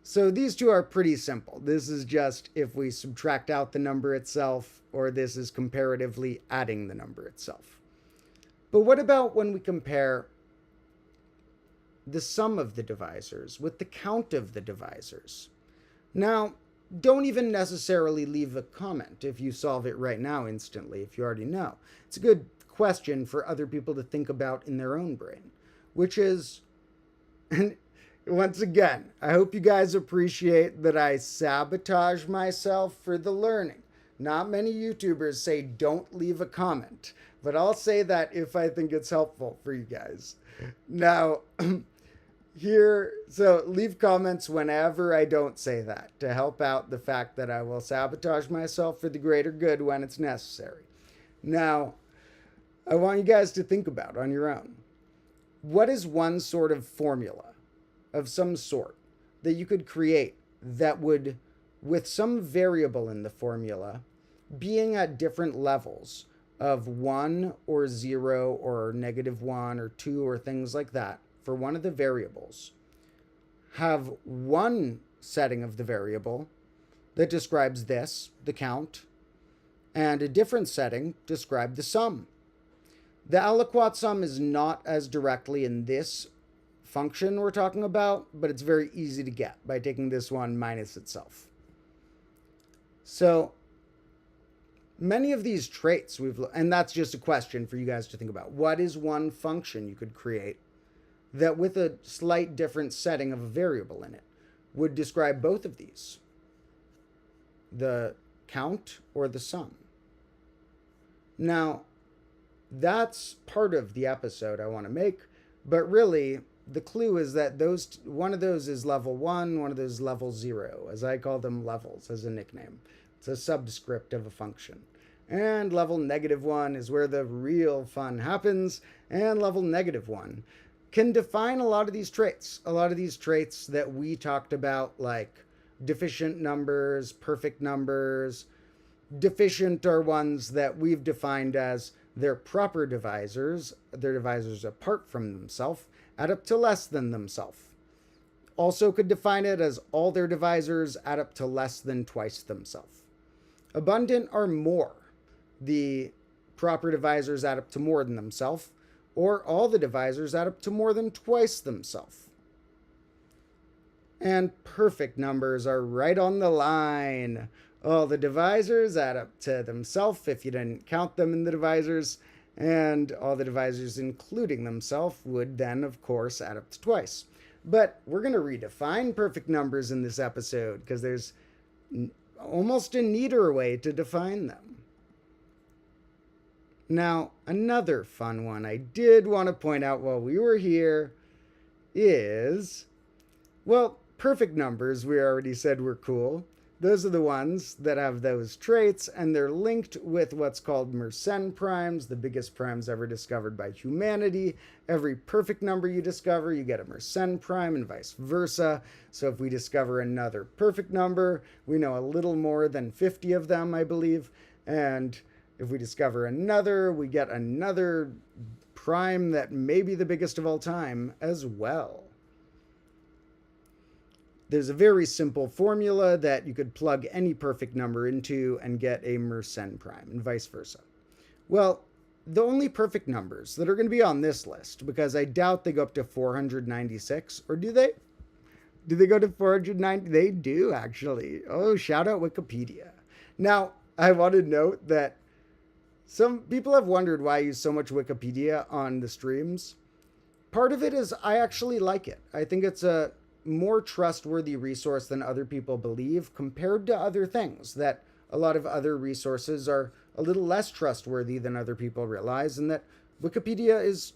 So these two are pretty simple. This is just if we subtract out the number itself, or this is comparatively adding the number itself. But what about when we compare the sum of the divisors with the count of the divisors? Now, don't even necessarily leave a comment if you solve it right now instantly, if you already know. It's a good question for other people to think about in their own brain, which is, and once again, I hope you guys appreciate that I sabotage myself for the learning. Not many YouTubers say don't leave a comment, but I'll say that if I think it's helpful for you guys. Now, so leave comments whenever I don't say that to help out the fact that I will sabotage myself for the greater good when it's necessary. Now, I want you guys to think about on your own. What is one sort of formula of some sort that you could create that would, with some variable in the formula, being at different levels of 1 or 0 or -1 or 2 or things like that for one of the variables, have one setting of the variable that describes this, the count, and a different setting describe the sum. The aliquot sum is not as directly in this function we're talking about, but it's very easy to get by taking this one minus itself. So many of these traits and that's just a question for you guys to think about. What is one function you could create that with a slight different setting of a variable in it would describe both of these? The count or the sum? Now, that's part of the episode I want to make, but really the clue is that one of those is level 1, one of those is level 0, as I call them levels as a nickname. It's a subscript of a function. And level -1 is where the real fun happens, and level -1 can define a lot of these traits. A lot of these traits that we talked about, like deficient numbers, perfect numbers. Deficient are ones that we've defined as their proper divisors, their divisors apart from themselves, add up to less than themselves. Also could define it as all their divisors add up to less than twice themselves. Abundant are more. The proper divisors add up to more than themselves, or all the divisors add up to more than twice themselves. And perfect numbers are right on the line. All the divisors add up to themselves if you didn't count them in the divisors, and all the divisors including themselves would then, of course, add up to twice. But we're going to redefine perfect numbers in this episode because there's almost a neater way to define them. Now, another fun one I did want to point out while we were here is, well, perfect numbers we already said were cool. those are the ones that have those traits, and they're linked with what's called Mersenne primes, the biggest primes ever discovered by humanity. Every perfect number you discover, you get a Mersenne prime, and vice versa. So if we discover another perfect number, we know a little more than 50 of them, I believe. And if we discover another, we get another prime that may be the biggest of all time as well. There's a very simple formula that you could plug any perfect number into and get a Mersenne prime, and vice versa. Well, the only perfect numbers that are going to be on this list, because I doubt they go up to 496, or do they? Do they go to 490? They do, actually. Oh, shout out Wikipedia. Now, I want to note that some people have wondered why I use so much Wikipedia on the streams. Part of it is I actually like it. I think it's a more trustworthy resource than other people believe compared to other things, that a lot of other resources are a little less trustworthy than other people realize, and that Wikipedia is,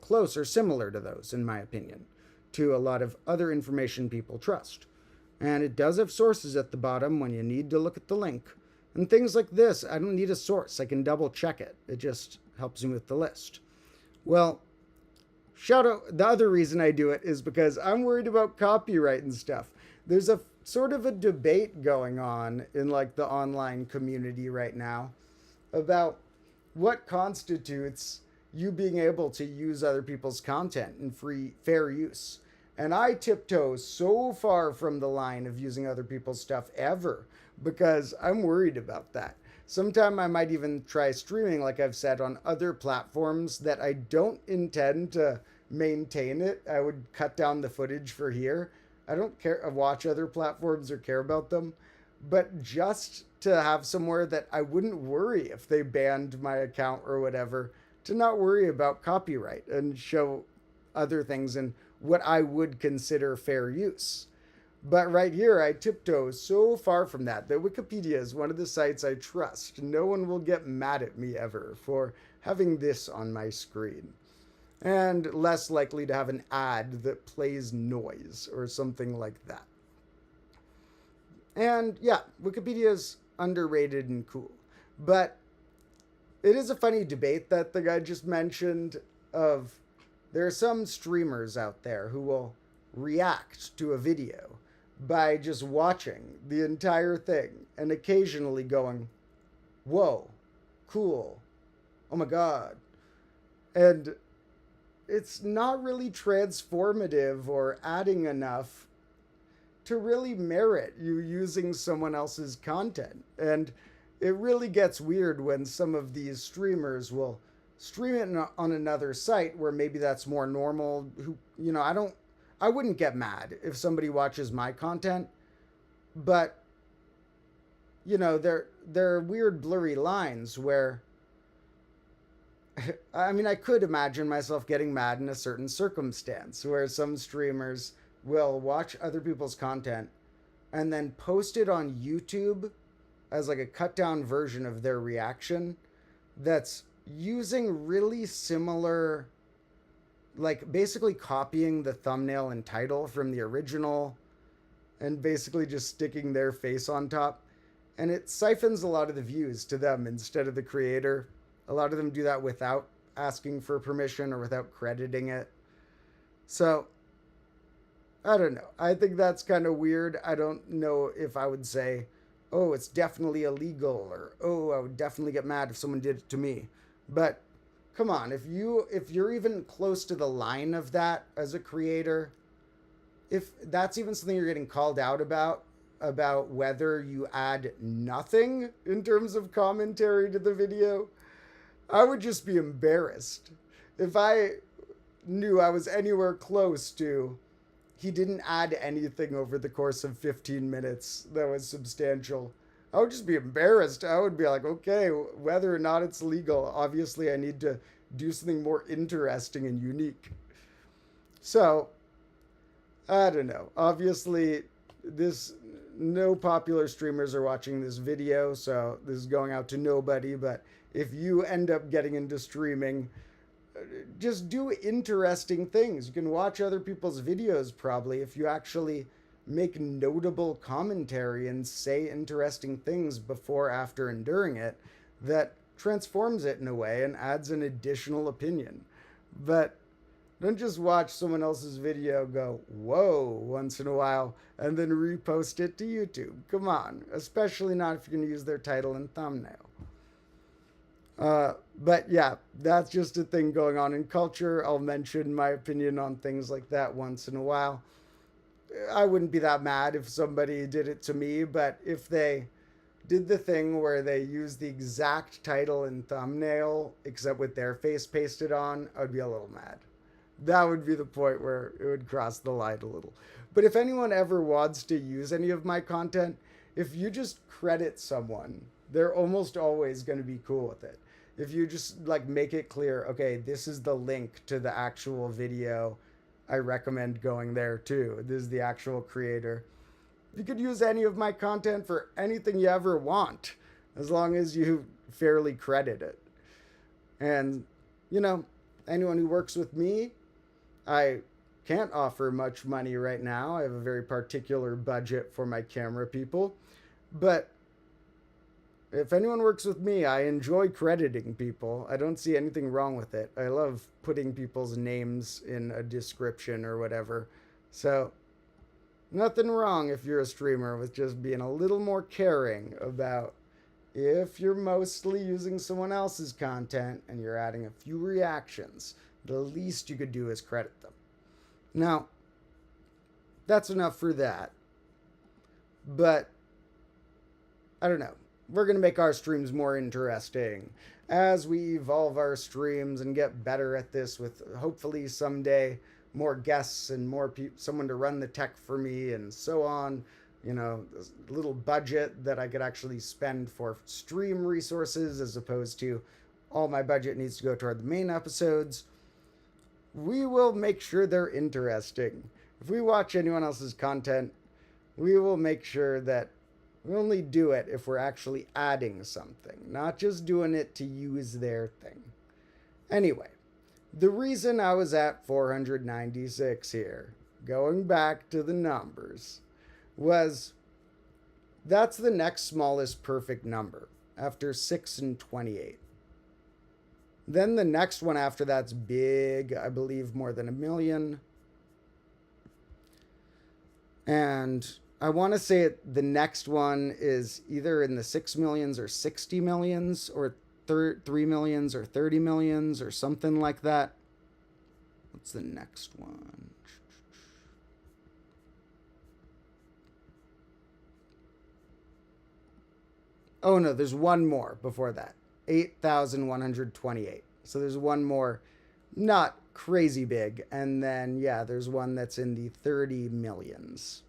close or similar to those, in my opinion, to a lot of other information people trust. And it does have sources at the bottom when you need to look at the link. And things like this, I don't need a source. I can double check it. It just helps me with the list. Well, shout out, the other reason I do it is because I'm worried about copyright and stuff. There's a sort of a debate going on in like the online community right now about what constitutes you being able to use other people's content in fair use. And I tiptoe so far from the line of using other people's stuff ever because I'm worried about that. Sometime I might even try streaming, like I've said, on other platforms that I don't intend to maintain it. I would cut down the footage for here. I don't care watch other platforms or care about them, but just to have somewhere that I wouldn't worry if they banned my account or whatever, to not worry about copyright and show other things in what I would consider fair use. But right here, I tiptoe so far from that Wikipedia is one of the sites I trust. No one will get mad at me ever for having this on my screen. And less likely to have an ad that plays noise or something like that. And yeah, Wikipedia is underrated and cool. But it is a funny debate that the guy just mentioned of there are some streamers out there who will react to a video by just watching the entire thing and occasionally going, whoa, cool, oh my god. And it's not really transformative or adding enough to really merit you using someone else's content. And it really gets weird when some of these streamers will stream it on another site where maybe that's more normal. I wouldn't get mad if somebody watches my content, but there are weird blurry lines where I could imagine myself getting mad in a certain circumstance where some streamers will watch other people's content and then post it on YouTube as like a cut down version of their reaction that's using really similar, like basically copying the thumbnail and title from the original and basically just sticking their face on top. And it siphons a lot of the views to them instead of the creator. A lot of them do that without asking for permission or without crediting it. So, I don't know. I think that's kind of weird. I don't know if I would say, oh, it's definitely illegal, or, oh, I would definitely get mad if someone did it to me. But come on, if you're even close to the line of that as a creator, if that's even something you're getting called out about whether you add nothing in terms of commentary to the video, I would just be embarrassed. If I knew I was anywhere close to he didn't add anything over the course of 15 minutes that was substantial, I would just be embarrassed. I would be like, okay, whether or not it's legal, obviously I need to do something more interesting and unique. So, I don't know. Obviously, no popular streamers are watching this video, so this is going out to nobody, but if you end up getting into streaming, just do interesting things. You can watch other people's videos probably if you actually make notable commentary and say interesting things before, after, and during it that transforms it in a way and adds an additional opinion. But don't just watch someone else's video, go, whoa, once in a while, and then repost it to YouTube. Come on. Especially not if you're going to use their title and thumbnail. But yeah, that's just a thing going on in culture. I'll mention my opinion on things like that once in a while. I wouldn't be that mad if somebody did it to me, but if they did the thing where they used the exact title and thumbnail, except with their face pasted on, I'd be a little mad. That would be the point where it would cross the line a little. But if anyone ever wants to use any of my content, if you just credit someone, they're almost always going to be cool with it. If you just like make it clear, okay, this is the link to the actual video, I recommend going there too. This is the actual creator. You could use any of my content for anything you ever want, as long as you fairly credit it. And, you know, anyone who works with me, I can't offer much money right now. I have a very particular budget for my camera people. But if anyone works with me, I enjoy crediting people. I don't see anything wrong with it. I love putting people's names in a description or whatever. So, nothing wrong if you're a streamer with just being a little more caring about if you're mostly using someone else's content and you're adding a few reactions. The least you could do is credit them. Now, that's enough for that. But, I don't know. We're going to make our streams more interesting as we evolve our streams and get better at this with hopefully someday more guests and more someone to run the tech for me and so on. You know, a little budget that I could actually spend for stream resources as opposed to all my budget needs to go toward the main episodes. We will make sure they're interesting. If we watch anyone else's content, we will make sure that we only do it if we're actually adding something, not just doing it to use their thing. Anyway, the reason I was at 496 here, going back to the numbers, was that's the next smallest perfect number after 6 and 28. Then the next one after that's big, I believe more than 1 million. And I want to say the next one is either in the 6 millions or 60 millions or 3 millions or 30 millions or something like that. What's the next one? Oh no, there's one more before that. 8,128. So there's one more, not crazy big. And then, yeah, there's one that's in the 30 millions.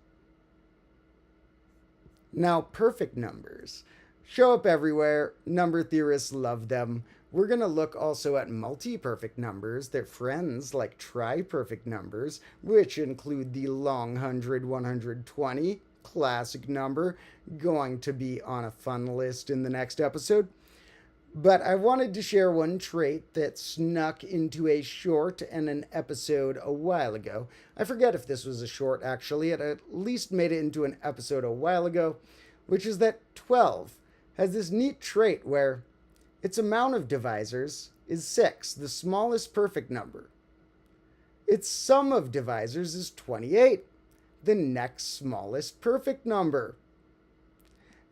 Now, perfect numbers show up everywhere. Number theorists love them. We're going to look also at multi-perfect numbers. They're friends like tri-perfect numbers, which include the long 100, 120, classic number, going to be on a fun list in the next episode. But I wanted to share one trait that snuck into a short and an episode a while ago. I forget if this was a short, actually. It at least made it into an episode a while ago, which is that 12 has this neat trait where its amount of divisors is 6, the smallest perfect number. Its sum of divisors is 28, the next smallest perfect number.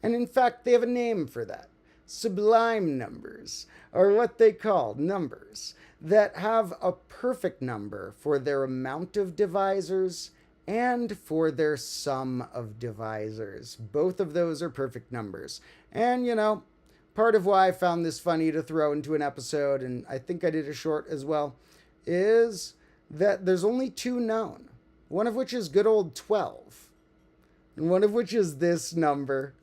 And in fact, they have a name for that. Sublime numbers are what they call numbers that have a perfect number for their amount of divisors and for their sum of divisors. Both of those are perfect numbers. And, you know, part of why I found this funny to throw into an episode, and I think I did a short as well, is that there's only 2 known. One of which is good old 12. And one of which is this number.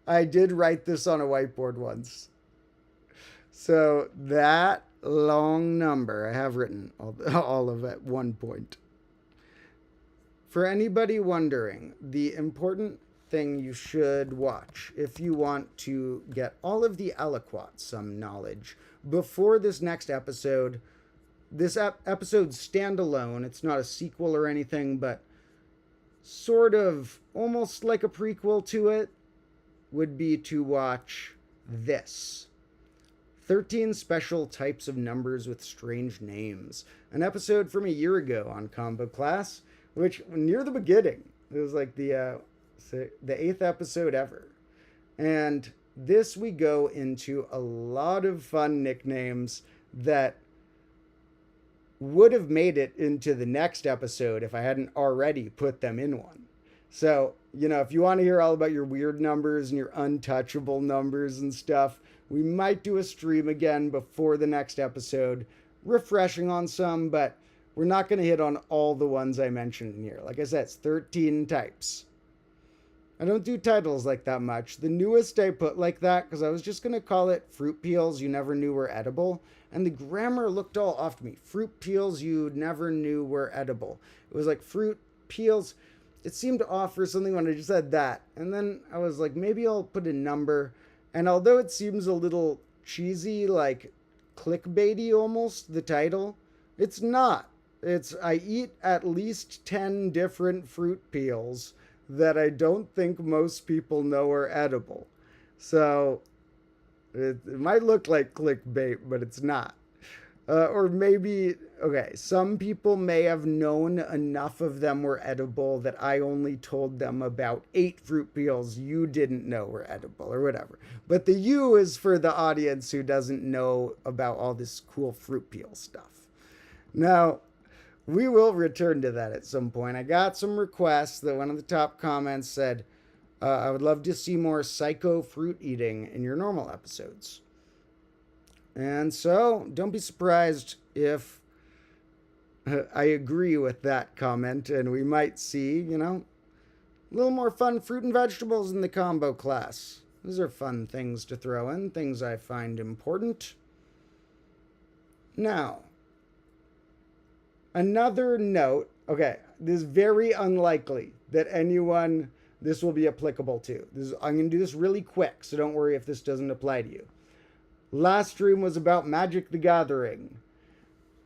I did write this on a whiteboard once. So that long number I have written all of it at one point. For anybody wondering, the important thing you should watch if you want to get all of the aliquot sum knowledge before this next episode. This episode's standalone. It's not a sequel or anything, but sort of almost like a prequel to it would be to watch this. 13 Special Types of Numbers with Strange Names. An episode from a year ago on Combo Class, which near the beginning, it was like the 8th episode ever. And this we go into a lot of fun nicknames that would have made it into the next episode if I hadn't already put them in one. So, if you want to hear all about your weird numbers and your untouchable numbers and stuff, we might do a stream again before the next episode, refreshing on some, but we're not going to hit on all the ones I mentioned in here. Like I said, it's 13 types. I don't do titles like that much. The newest I put like that because I was just going to call it Fruit Peels You Never Knew Were Edible. And the grammar looked all off to me. Fruit peels you never knew were edible. It was like fruit peels. It seemed off for something when I just said that. And then I was like, maybe I'll put a number. And although it seems a little cheesy, like clickbaity almost, the title, it's not. It's I eat at least 10 different fruit peels that I don't think most people know are edible. So it might look like clickbait, but it's not. Or maybe, okay, some people may have known enough of them were edible that I only told them about 8 fruit peels you didn't know were edible or whatever. But the U is for the audience who doesn't know about all this cool fruit peel stuff. Now, we will return to that at some point. I got some requests that one of the top comments said, I would love to see more psycho fruit eating in your normal episodes. And so, don't be surprised if I agree with that comment and we might see, a little more fun fruit and vegetables in the combo class. These are fun things to throw in, things I find important. Now, another note, okay, this is very unlikely that anyone this will be applicable to. I'm going to do this really quick, so don't worry if this doesn't apply to you. Last stream was about Magic the Gathering.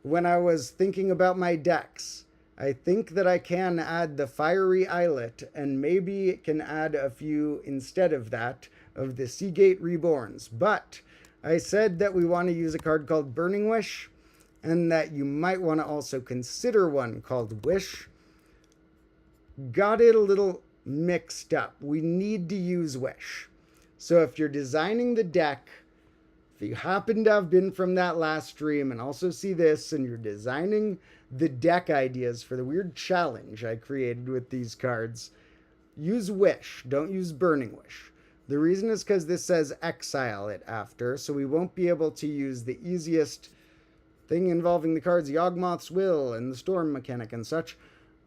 When I was thinking about my decks, I think that I can add the Fiery Islet, and maybe can add a few instead of that, of the Seagate Reborns. But I said that we want to use a card called Burning Wish, and that you might want to also consider one called Wish. Got it a little mixed up. We need to use Wish. So if you're designing the deck, if you happen to have been from that last stream and also see this, and you're designing the deck ideas for the weird challenge I created with these cards, use Wish. Don't use Burning Wish. The reason is because this says exile it after, so we won't be able to use the easiest thing involving the cards Yawgmoth's Will and the Storm mechanic and such.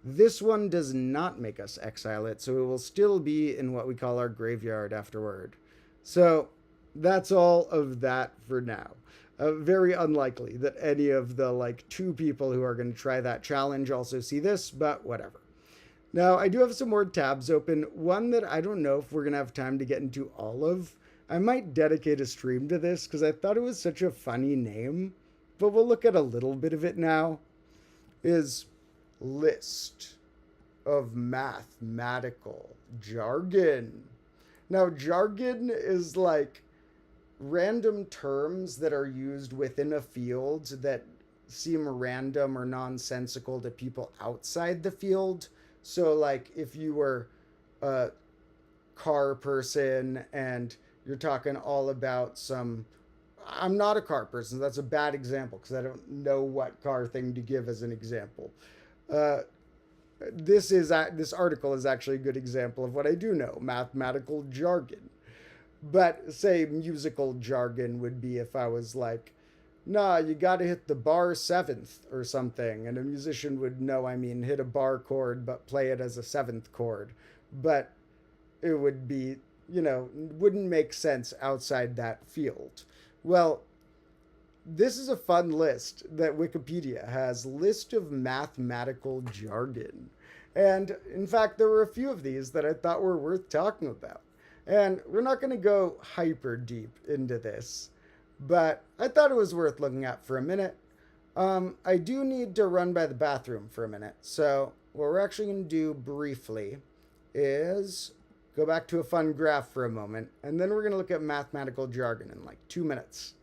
This one does not make us exile it, so it will still be in what we call our graveyard afterward. So that's all of that for now. Very unlikely that any of the 2 people who are going to try that challenge also see this, but whatever. Now, I do have some more tabs open. One that I don't know if we're going to have time to get into all of. I might dedicate a stream to this because I thought it was such a funny name, but we'll look at a little bit of it now. Is list of mathematical jargon. Now, jargon is like random terms that are used within a field that seem random or nonsensical to people outside the field. So like if you were a car person and you're talking all about some, I'm not a car person, that's a bad example because I don't know what car thing to give as an example. This article is actually a good example of what I do know, mathematical jargon. But say musical jargon would be if I was like, nah, you got to hit the bar 7th or something. And a musician would know, I mean, hit a bar chord, but play it as a 7th chord. But it would be, wouldn't make sense outside that field. Well, this is a fun list that Wikipedia has, list of mathematical jargon. And in fact, there were a few of these that I thought were worth talking about. And we're not going to go hyper deep into this, but I thought it was worth looking at for a minute. I do need to run by the bathroom for a minute, so what we're actually going to do briefly is go back to a fun graph for a moment, and then we're going to look at mathematical jargon in like 2 minutes.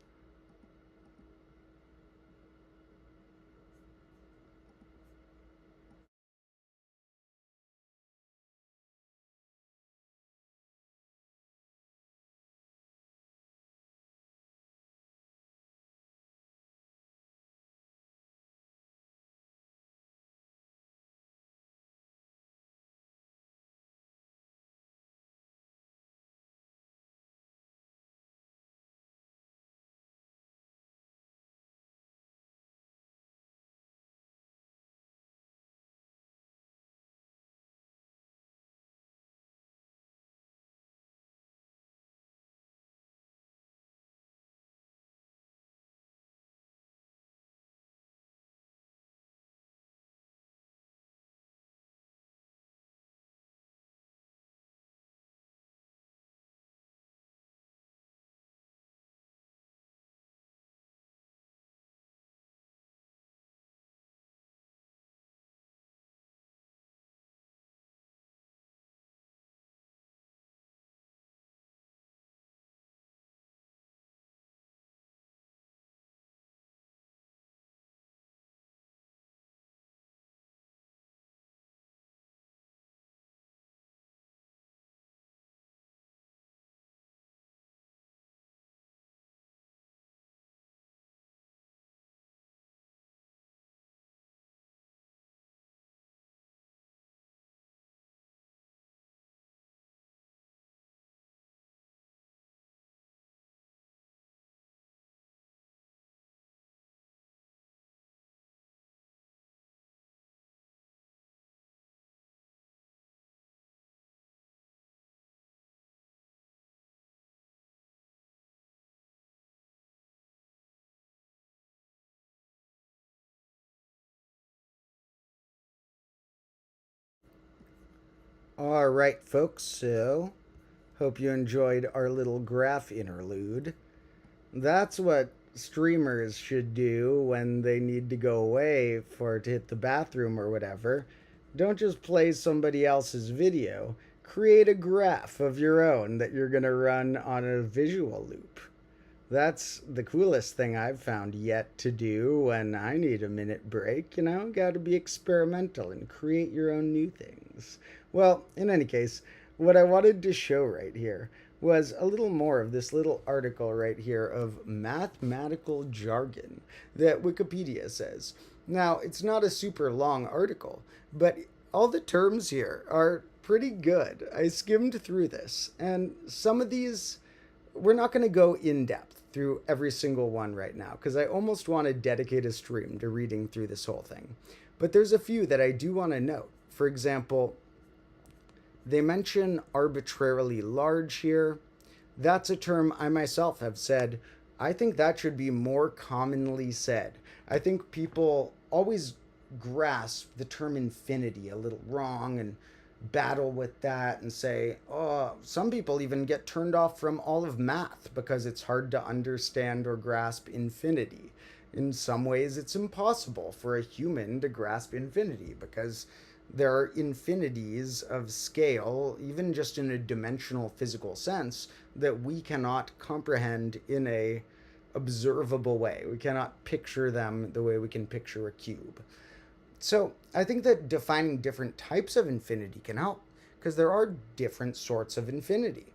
All right, folks, so hope you enjoyed our little graph interlude. That's what streamers should do when they need to go away to hit the bathroom or whatever. Don't just play somebody else's video. Create a graph of your own that you're going to run on a visual loop. That's the coolest thing I've found yet to do when I need a minute break, you know? Gotta be experimental and create your own new things. Well, in any case, what I wanted to show right here was a little more of this little article right here of mathematical jargon that Wikipedia says. Now, it's not a super long article, but all the terms here are pretty good. I skimmed through this, and some of these, we're not going to go in depth through every single one right now because I almost want to dedicate a stream to reading through this whole thing. But there's a few that I do want to note. For example, they mention arbitrarily large here. That's a term I myself have said. I think that should be more commonly said. I think people always grasp the term infinity a little wrong and battle with that and say, oh, some people even get turned off from all of math because it's hard to understand or grasp infinity. In some ways, it's impossible for a human to grasp infinity because there are infinities of scale, even just in a dimensional physical sense, that we cannot comprehend in a observable way. We cannot picture them the way we can picture a cube. So I think that defining different types of infinity can help because there are different sorts of infinity.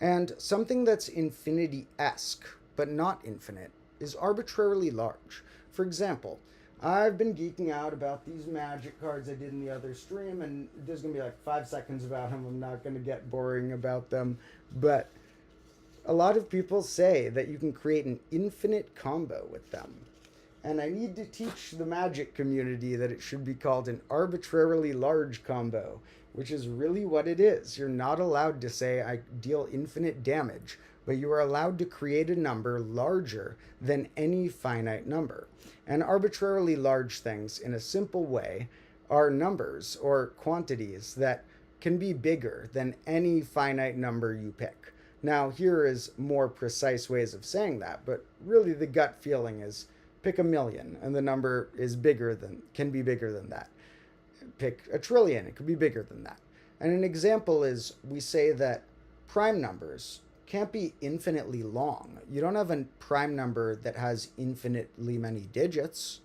And something that's infinity-esque but not infinite is arbitrarily large. For example, I've been geeking out about these magic cards I did in the other stream, and there's going to be like 5 seconds about them. I'm not going to get boring about them. But a lot of people say that you can create an infinite combo with them. And I need to teach the Magic community that it should be called an arbitrarily large combo, which is really what it is. You're not allowed to say I deal infinite damage, but you are allowed to create a number larger than any finite number. And arbitrarily large things, in a simple way, are numbers or quantities that can be bigger than any finite number you pick. Now, here is more precise ways of saying that, but really the gut feeling is pick a million and the number is can be bigger than that. pick a trillion. It could be bigger than that. And an example is we say that prime numbers can't be infinitely long. You don't have a prime number that has infinitely many digits,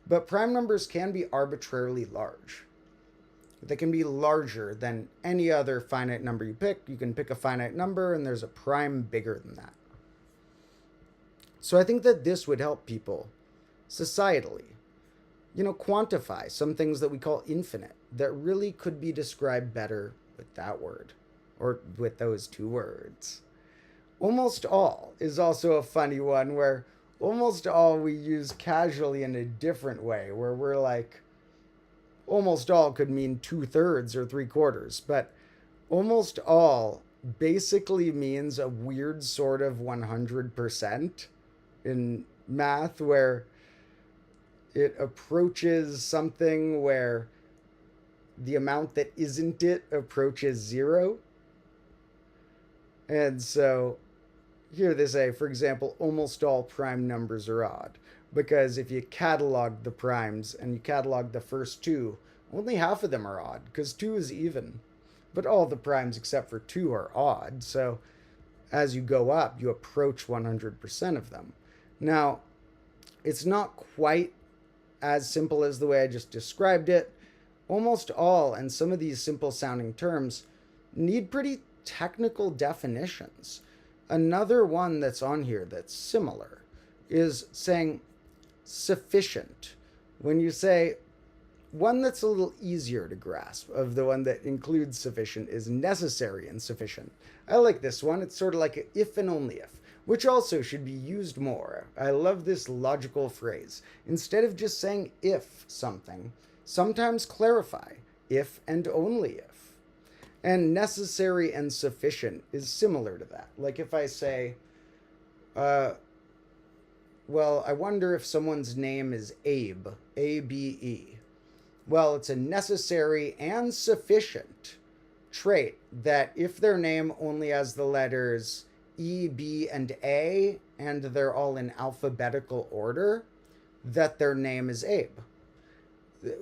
but prime numbers can be arbitrarily large. They can be larger than any other finite number you pick. You can pick a finite number and there's a prime bigger than that. So I think that this would help people societally, quantify some things that we call infinite that really could be described better with that word or with those two words. Almost all is also a funny one where almost all we use casually in a different way, where we're like, almost all could mean 2/3 or 3/4, but almost all basically means a weird sort of 100% in math, where it approaches something where the amount that isn't it approaches 0. And so here they say, for example, almost all prime numbers are odd. Because if you catalog the primes and you catalog the first two, only half of them are odd, because 2 is even. But all the primes except for 2 are odd, so as you go up, you approach 100% of them. Now, it's not quite as simple as the way I just described it. Almost all, and some of these simple sounding terms, need pretty technical definitions. Another one that's on here that's similar is saying sufficient. When you say one that's a little easier to grasp of the one that includes sufficient is necessary and sufficient. I like this one. It's sort of like a if and only if, which also should be used more. I love this logical phrase. Instead of just saying if something, sometimes clarify if and only if. And necessary and sufficient is similar to that. Like if I say, well, I wonder if someone's name is Abe, A-B-E. Well, it's a necessary and sufficient trait that if their name only has the letters E, B, and A, and they're all in alphabetical order, that their name is Abe.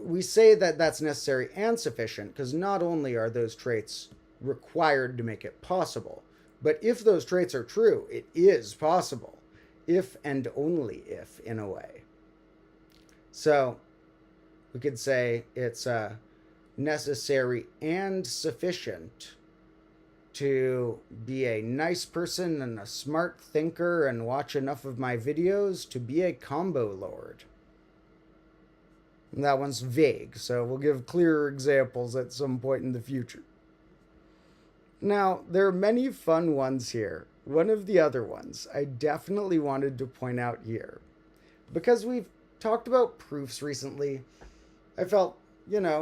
We say that that's necessary and sufficient because not only are those traits required to make it possible, but if those traits are true, it is possible. If and only if, in a way. So we could say it's necessary and sufficient to be a nice person and a smart thinker and watch enough of my videos to be a combo lord. And that one's vague, so we'll give clearer examples at some point in the future. Now, there are many fun ones here. One of the other ones I definitely wanted to point out here. Because we've talked about proofs recently, I felt,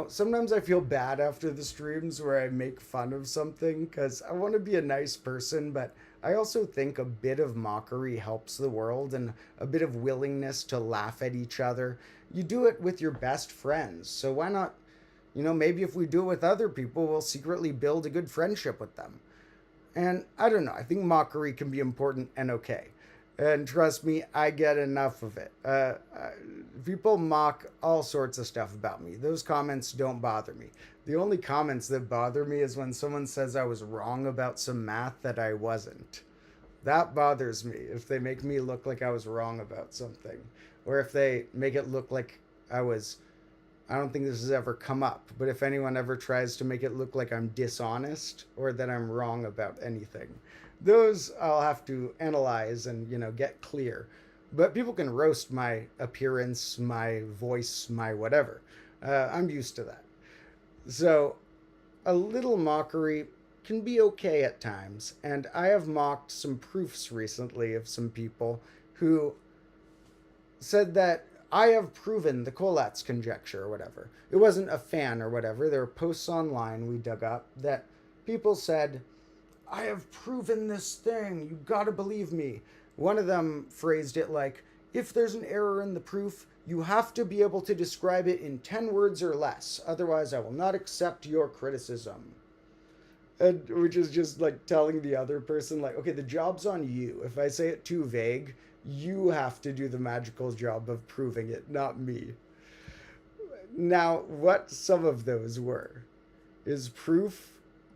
sometimes I feel bad after the streams where I make fun of something because I want to be a nice person, but I also think a bit of mockery helps the world and a bit of willingness to laugh at each other. You do it with your best friends, so why not, maybe if we do it with other people, we'll secretly build a good friendship with them. And I don't know, I think mockery can be important and okay. And trust me, I get enough of it. People mock all sorts of stuff about me. Those comments don't bother me. The only comments that bother me is when someone says I was wrong about some math that I wasn't. That bothers me if they make me look like I was wrong about something. Or if they make it look like I don't think this has ever come up, but if anyone ever tries to make it look like I'm dishonest or that I'm wrong about anything, those I'll have to analyze and, get clear. But people can roast my appearance, my voice, my whatever. I'm used to that. So a little mockery can be okay at times. And I have mocked some proofs recently of some people who said that I have proven the Collatz conjecture or whatever. It wasn't a fan or whatever. There were posts online we dug up that people said, I have proven this thing. You gotta believe me. One of them phrased it like, if there's an error in the proof, you have to be able to describe it in 10 words or less. Otherwise, I will not accept your criticism. And which is just like telling the other person, like, okay, the job's on you. If I say it too vague, you have to do the magical job of proving it, not me. Now, what some of those were is proof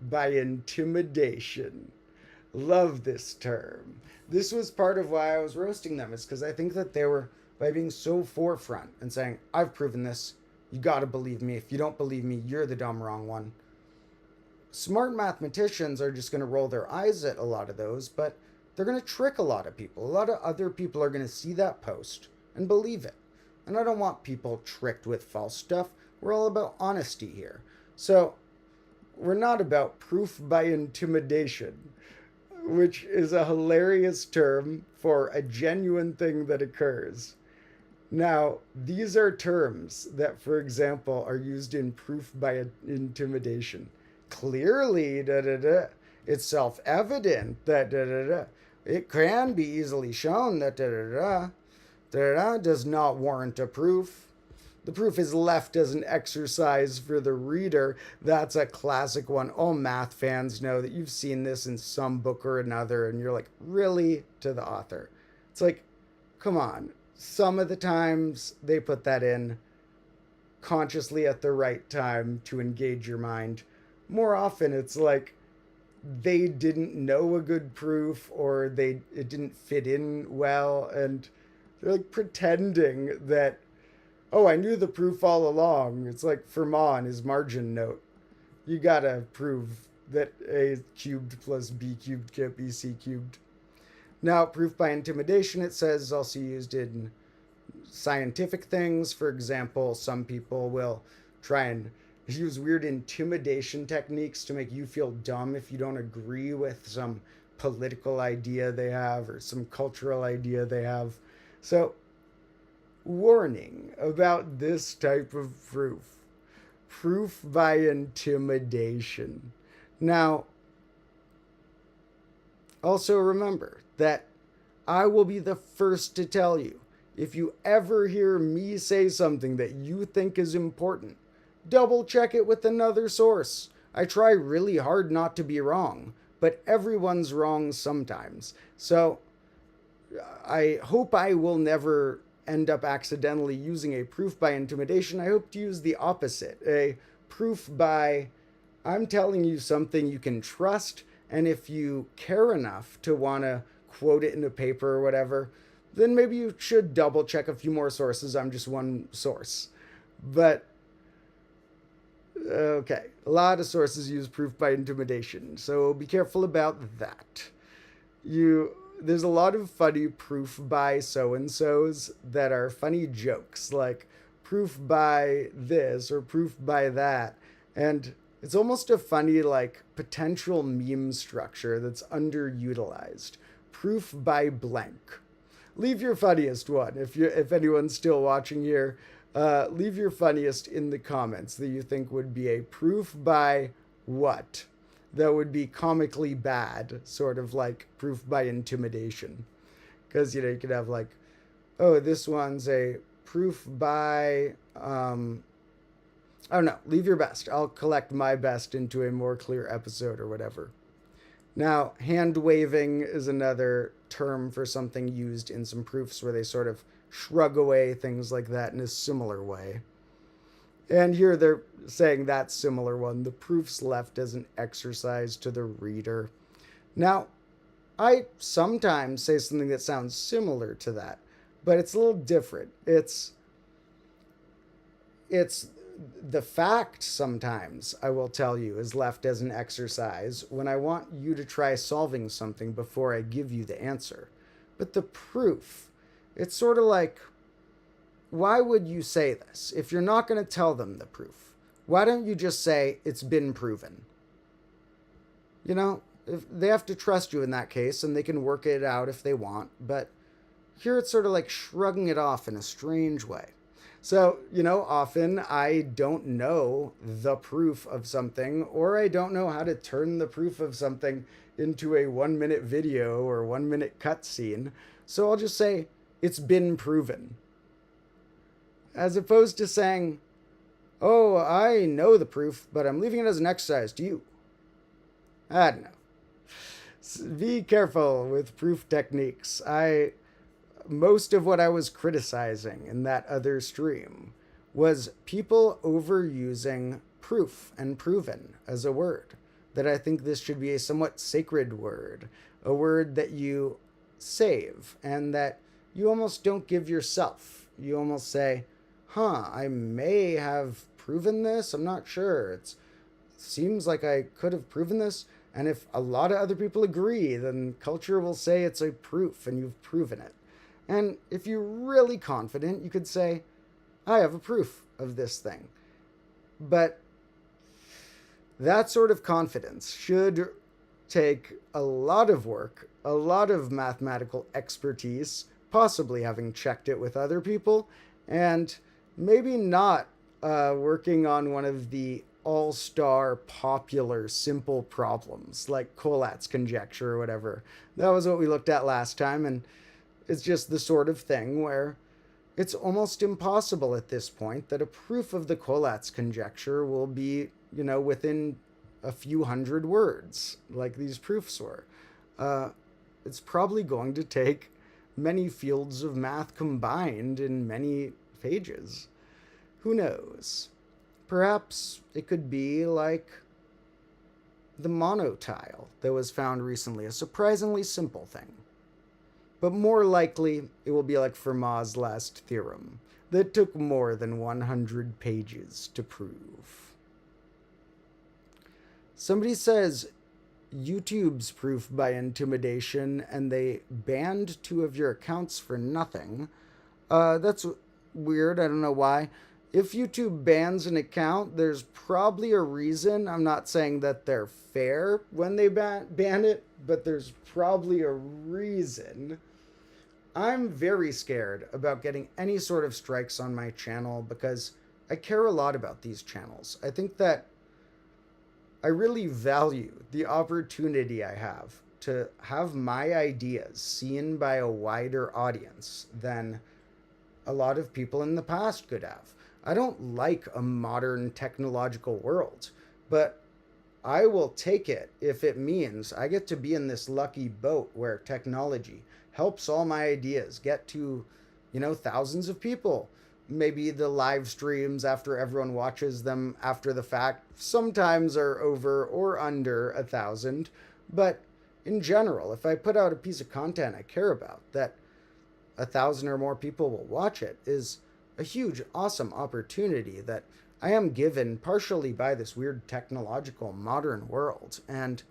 by intimidation. Love this term. This was part of why I was roasting them, is because I think that they were, by being so forefront and saying, I've proven this, you gotta believe me. If you don't believe me, you're the dumb wrong one. Smart mathematicians are just gonna roll their eyes at a lot of those, but they're gonna trick a lot of people. A lot of other people are gonna see that post and believe it. And I don't want people tricked with false stuff. We're all about honesty here. So we're not about proof by intimidation, which is a hilarious term for a genuine thing that occurs. Now, these are terms that, for example, are used in proof by intimidation. Clearly, it's self-evident that it can be easily shown that does not warrant a proof. The proof is left as an exercise for the reader. That's a classic one. All math fans know that you've seen this in some book or another, and you're like, really? To the author. It's like, come on. Some of the times they put that in consciously at the right time to engage your mind. More often it's like they didn't know a good proof, or it didn't fit in well, and they're like pretending that, oh, I knew the proof all along. It's like Fermat, his margin note. You gotta prove that a cubed plus b cubed can't be c cubed. Now, proof by intimidation, it says, is also used in scientific things. For example, some people will try and use weird intimidation techniques to make you feel dumb if you don't agree with some political idea they have or some cultural idea they have. So, warning about this type of proof. Proof by intimidation. Now, also remember that I will be the first to tell you, if you ever hear me say something that you think is important, double check it with another source. I try really hard not to be wrong, but everyone's wrong sometimes. So I hope I will never end up accidentally using a proof by intimidation. I hope to use the opposite, a proof by, I'm telling you something you can trust, and if you care enough to want to quote it in a paper or whatever, then maybe you should double check a few more sources. I'm just one source. But okay, a lot of sources use proof by intimidation, so be careful about that. There's a lot of funny proof by so-and-sos that are funny jokes, like proof by this or proof by that. And it's almost a funny, like, potential meme structure that's underutilized. Proof by blank. Leave your funniest one. If anyone's still watching here, leave your funniest in the comments that you think would be a proof by what? That would be comically bad, sort of like proof by intimidation. Because, you could have like, oh, this one's a proof by, I don't know, leave your best. I'll collect my best into a more clear episode or whatever. Now, hand waving is another term for something used in some proofs where they sort of shrug away things like that in a similar way. And here they're saying that similar one, the proof's left as an exercise to the reader. Now, I sometimes say something that sounds similar to that, but it's a little different. It's the fact sometimes, I will tell you, is left as an exercise when I want you to try solving something before I give you the answer. But the proof, it's sort of like, why would you say this? If you're not going to tell them the proof, why don't you just say it's been proven? If they have to trust you in that case, and they can work it out if they want. But here it's sort of like shrugging it off in a strange way. So, often I don't know the proof of something, or I don't know how to turn the proof of something into a 1-minute video or 1-minute cutscene. So I'll just say, it's been proven. As opposed to saying, oh, I know the proof, but I'm leaving it as an exercise to you. I don't know. Be careful with proof techniques. Most of what I was criticizing in that other stream was people overusing proof and proven as a word. That I think this should be a somewhat sacred word, a word that you save and that you almost don't give yourself. You almost say, I may have proven this, I'm not sure. It seems like I could have proven this. And if a lot of other people agree, then culture will say it's a proof and you've proven it. And if you're really confident, you could say, I have a proof of this thing. But that sort of confidence should take a lot of work, a lot of mathematical expertise, possibly having checked it with other people, and maybe not working on one of the all-star popular simple problems like Collat's conjecture or whatever. That was what we looked at last time, and it's just the sort of thing where it's almost impossible at this point that a proof of the Collat's conjecture will be, within a few hundred words, like these proofs were. It's probably going to take many fields of math combined in many pages. Who knows? Perhaps it could be like the monotile that was found recently, a surprisingly simple thing. But more likely, it will be like Fermat's last theorem that took more than 100 pages to prove. Somebody says YouTube's proof by intimidation and they banned 2 of your accounts for nothing. That's weird. I don't know why. If YouTube bans an account, there's probably a reason. I'm not saying that they're fair when they ban it, but there's probably a reason. I'm very scared about getting any sort of strikes on my channel because I care a lot about these channels. I think that I really value the opportunity I have to have my ideas seen by a wider audience than a lot of people in the past could have. I don't like a modern technological world, but I will take it if it means I get to be in this lucky boat where technology helps all my ideas get to, thousands of people. Maybe the live streams after everyone watches them after the fact sometimes are over or under 1,000. But in general, if I put out a piece of content I care about that 1,000 or more people will watch it is a huge, awesome opportunity that I am given partially by this weird technological modern world. And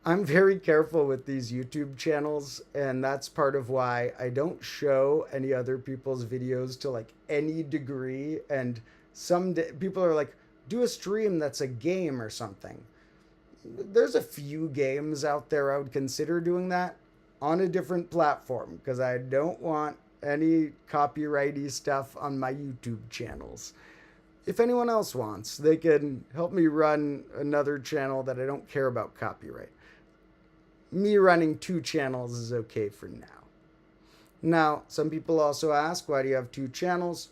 I'm very careful with these YouTube channels, and that's part of why I don't show any other people's videos to like any degree. And some people are like, do a stream that's a game or something. There's a few games out there I would consider doing that on a different platform because I don't want any copyrighty stuff on my YouTube channels. If anyone else wants, they can help me run another channel that I don't care about copyright. Me running 2 channels is okay for now. Now, some people also ask, why do you have 2 channels?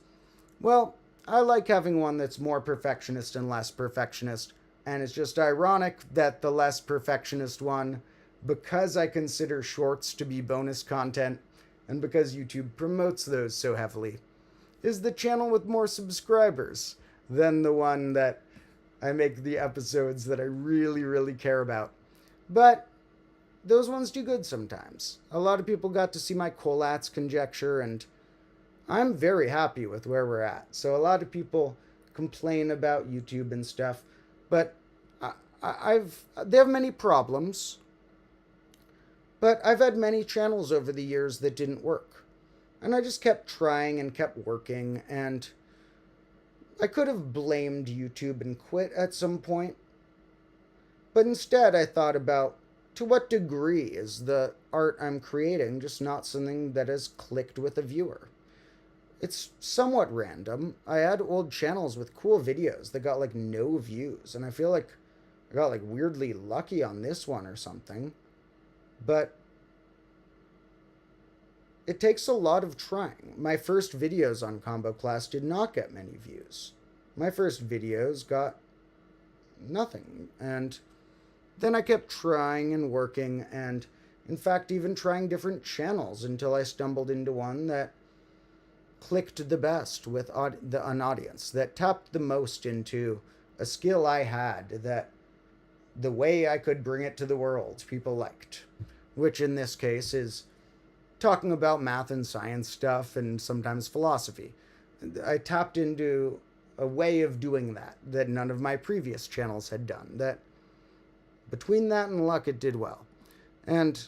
Well, I like having one that's more perfectionist and less perfectionist, and it's just ironic that the less perfectionist one, because I consider shorts to be bonus content, and because YouTube promotes those so heavily, is the channel with more subscribers than the one that I make the episodes that I really, really care about. But those ones do good sometimes. A lot of people got to see my Collat's conjecture, and I'm very happy with where we're at. So a lot of people complain about YouTube and stuff, but they have many problems. But I've had many channels over the years that didn't work. And I just kept trying and kept working. And I could have blamed YouTube and quit at some point. But instead I thought about, to what degree is the art I'm creating just not something that has clicked with a viewer? It's somewhat random. I had old channels with cool videos that got like no views. And I feel like I got like weirdly lucky on this one or something. But it takes a lot of trying. My first videos on Combo Class did not get many views. My first videos got nothing. And then I kept trying and working and, in fact, even trying different channels until I stumbled into one that clicked the best with an audience, that tapped the most into a skill I had, that the way I could bring it to the world people liked, which in this case is talking about math and science stuff and sometimes philosophy. I tapped into a way of doing that none of my previous channels had done. That between that and luck, it did well. And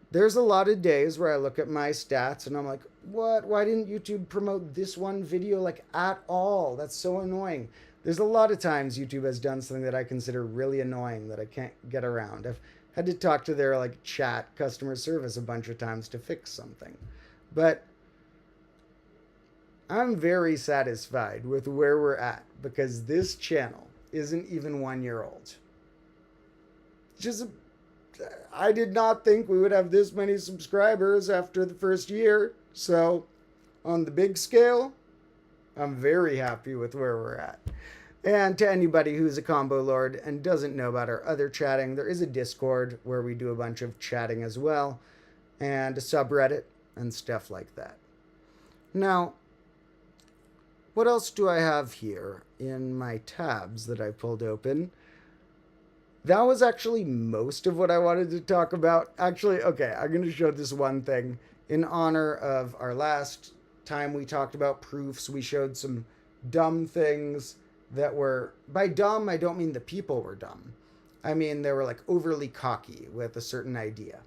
there's a lot of days where I look at my stats and I'm like, what? Why didn't YouTube promote this one video like at all? That's so annoying. There's a lot of times YouTube has done something that I consider really annoying that I can't get around. I've had to talk to their like chat customer service a bunch of times to fix something. But I'm very satisfied with where we're at because this channel isn't even 1 year old. I did not think we would have this many subscribers after the first year. So on the big scale, I'm very happy with where we're at. And to anybody who's a combo lord and doesn't know about our other chatting, there is a Discord where we do a bunch of chatting as well, and a subreddit and stuff like that. Now, what else do I have here in my tabs that I pulled open? That was actually most of what I wanted to talk about. Actually, okay, I'm going to show this one thing. In honor of our last time we talked about proofs, we showed some dumb things that were... By dumb, I don't mean the people were dumb. I mean they were like overly cocky with a certain idea.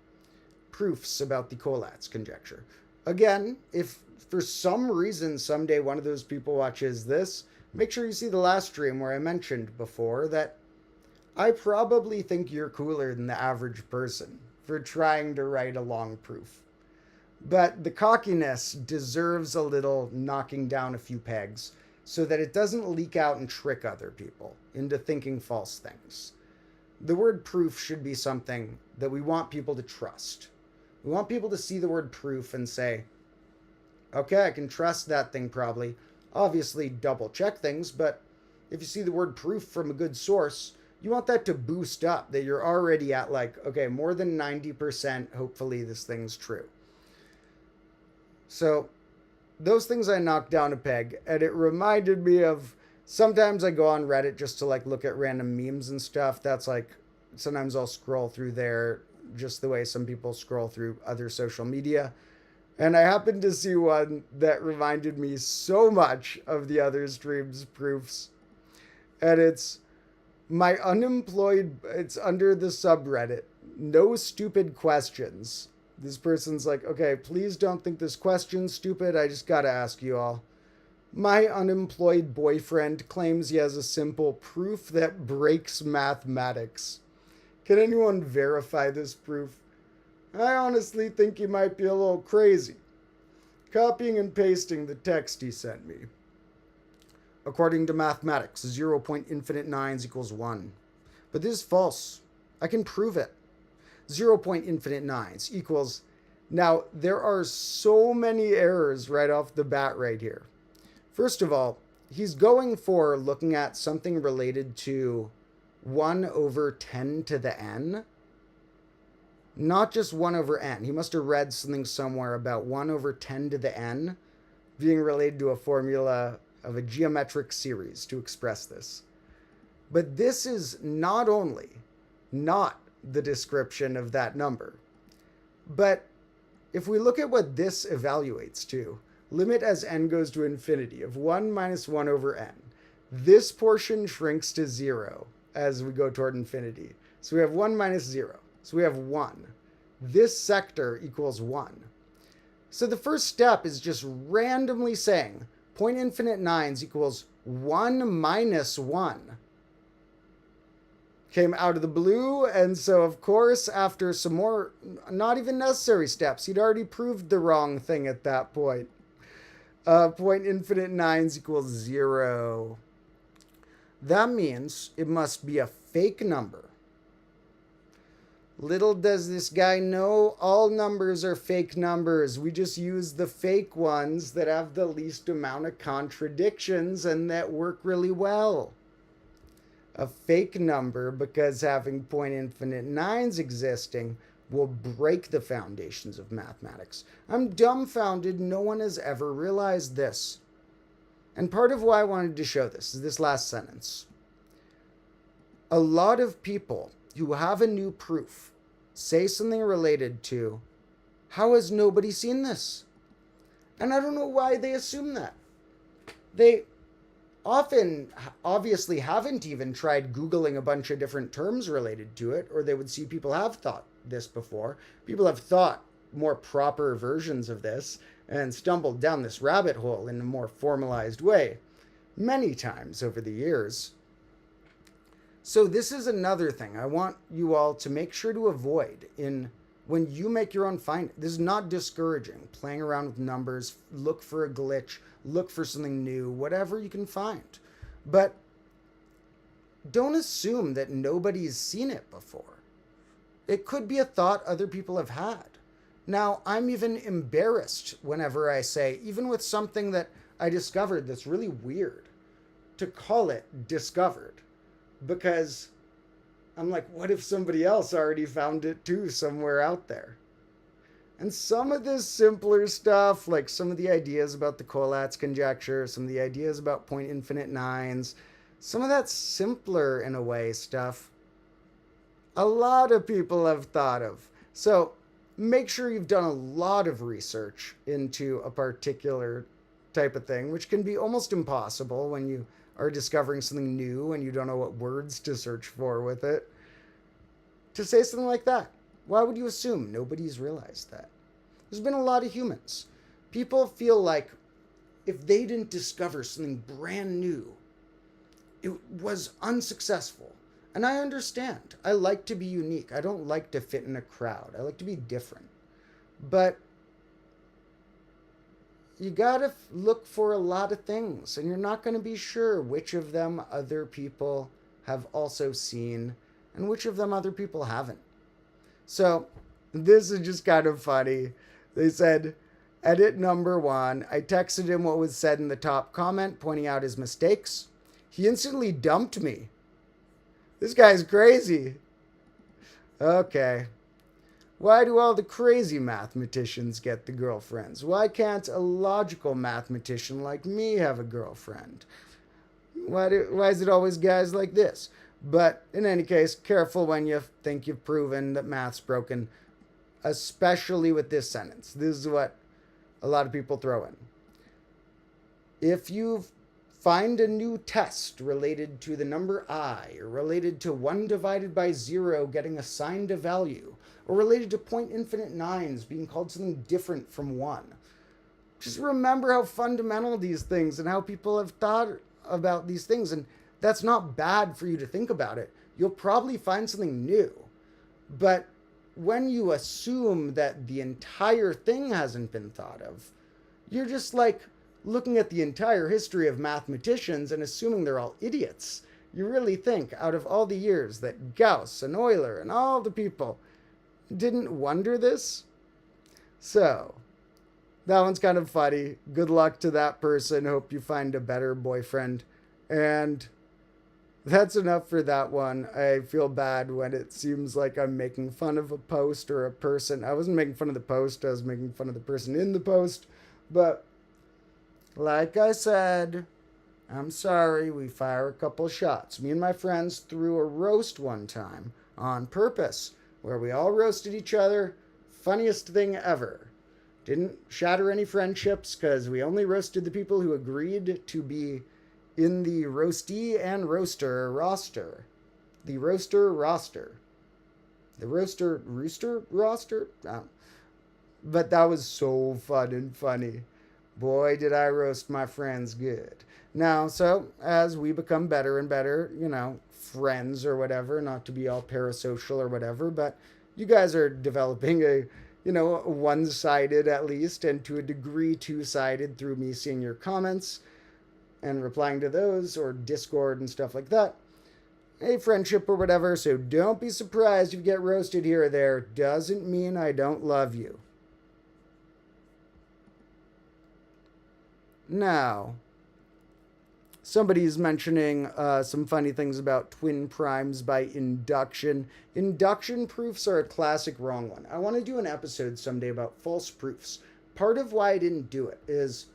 Proofs about the Collatz conjecture. Again, if for some reason someday one of those people watches this, make sure you see the last stream where I mentioned before that I probably think you're cooler than the average person for trying to write a long proof. But the cockiness deserves a little knocking down a few pegs so that it doesn't leak out and trick other people into thinking false things. The word proof should be something that we want people to trust. We want people to see the word proof and say, okay, I can trust that thing probably. Obviously, double check things, but if you see the word proof from a good source, you want that to boost up, that you're already at like, okay, more than 90%, hopefully this thing's true. So those things I knocked down a peg, and it reminded me of, sometimes I go on Reddit just to like look at random memes and stuff. That's like, sometimes I'll scroll through there just the way some people scroll through other social media. And I happened to see one that reminded me so much of the other stream's proofs. And it's my unemployed, it's under the subreddit, no stupid questions. This person's like, okay, please don't think this question's stupid. I just gotta ask you all. My unemployed boyfriend claims he has a simple proof that breaks mathematics. Can anyone verify this proof? I honestly think he might be a little crazy. Copying and pasting the text he sent me. According to mathematics, 0.infinite-nines equals 1. But this is false. I can prove it. 0.infinite-nines equals... Now, there are so many errors right off the bat right here. First of all, he's going for looking at something related to 1 over 10 to the n. Not just 1 over n. He must have read something somewhere about 1 over 10 to the n being related to a formula of a geometric series to express this. But this is not only not the description of that number, but if we look at what this evaluates to, limit as n goes to infinity of 1 minus 1 over n, this portion shrinks to 0 as we go toward infinity. So we have 1 minus 0. So we have 1. This sector equals 1. So the first step is just randomly saying point infinite nines equals 1 minus 1. Came out of the blue, and so of course after some more not even necessary steps, he'd already proved the wrong thing at that point. Point infinite nines equals 0. That means it must be a fake number. Little does this guy know, all numbers are fake numbers. We just use the fake ones that have the least amount of contradictions and that work really well. A fake number, because having point infinite nines existing, will break the foundations of mathematics. I'm dumbfounded no one has ever realized this. And part of why I wanted to show this is this last sentence. A lot of people who have a new proof say something related to, how has nobody seen this? And I don't know why they assume that. They often obviously haven't even tried Googling a bunch of different terms related to it, or they would see people have thought this before. People have thought more proper versions of this and stumbled down this rabbit hole in a more formalized way many times over the years. So this is another thing I want you all to make sure to avoid when you make your own find. This is not discouraging. Playing around with numbers, look for a glitch, look for something new, whatever you can find. But don't assume that nobody's seen it before. It could be a thought other people have had. Now, I'm even embarrassed whenever I say, even with something that I discovered that's really weird, to call it discovered. Because I'm like, what if somebody else already found it too somewhere out there? And some of this simpler stuff, like some of the ideas about the Collatz conjecture, some of the ideas about point infinite nines, some of that simpler in a way stuff, a lot of people have thought of. So make sure you've done a lot of research into a particular type of thing, which can be almost impossible when you are discovering something new and you don't know what words to search for with it, to say something like that. Why would you assume nobody's realized that? There's been a lot of humans. People feel like if they didn't discover something brand new, it was unsuccessful. And I understand. I like to be unique. I don't like to fit in a crowd. I like to be different. But you gotta look for a lot of things, and you're not going to be sure which of them other people have also seen and which of them other people haven't. So this is just kind of funny. They said, edit number 1. I texted him what was said in the top comment, pointing out his mistakes. He instantly dumped me. This guy's crazy. Okay. Why do all the crazy mathematicians get the girlfriends? Why can't a logical mathematician like me have a girlfriend? Why is it always guys like this? But in any case, careful when you think you've proven that math's broken, especially with this sentence. This is what a lot of people throw in. If you find a new test related to the number I, or related to 1 divided by 0 getting assigned a value, or related to point infinite nines being called something different from 1. Just remember how fundamental these things and how people have thought about these things. And that's not bad for you to think about it. You'll probably find something new. But when you assume that the entire thing hasn't been thought of, you're just like looking at the entire history of mathematicians and assuming they're all idiots. You really think out of all the years that Gauss and Euler and all the people didn't wonder this? So, that one's kind of funny. Good luck to that person. Hope you find a better boyfriend. And that's enough for that one. I feel bad when it seems like I'm making fun of a post or a person. I wasn't making fun of the post. I was making fun of the person in the post. But like I said, I'm sorry. We fire a couple shots. Me and my friends threw a roast one time on purpose, where we all roasted each other. Funniest thing ever. Didn't shatter any friendships because we only roasted the people who agreed to be in the roastee and roaster roster. The roaster roster. The roaster rooster roster? Oh. But that was so fun and funny. Boy, did I roast my friends good. Now, so as we become better and better, friends or whatever, not to be all parasocial or whatever, but you guys are developing a one-sided at least, and to a degree two-sided through me seeing your comments and replying to those, or Discord and stuff like that. A friendship or whatever, so don't be surprised if you get roasted here or there. Doesn't mean I don't love you. Now, Somebody's mentioning some funny things about twin primes by induction. Induction proofs are a classic wrong one. I want to do an episode someday about false proofs. Part of why I didn't do it is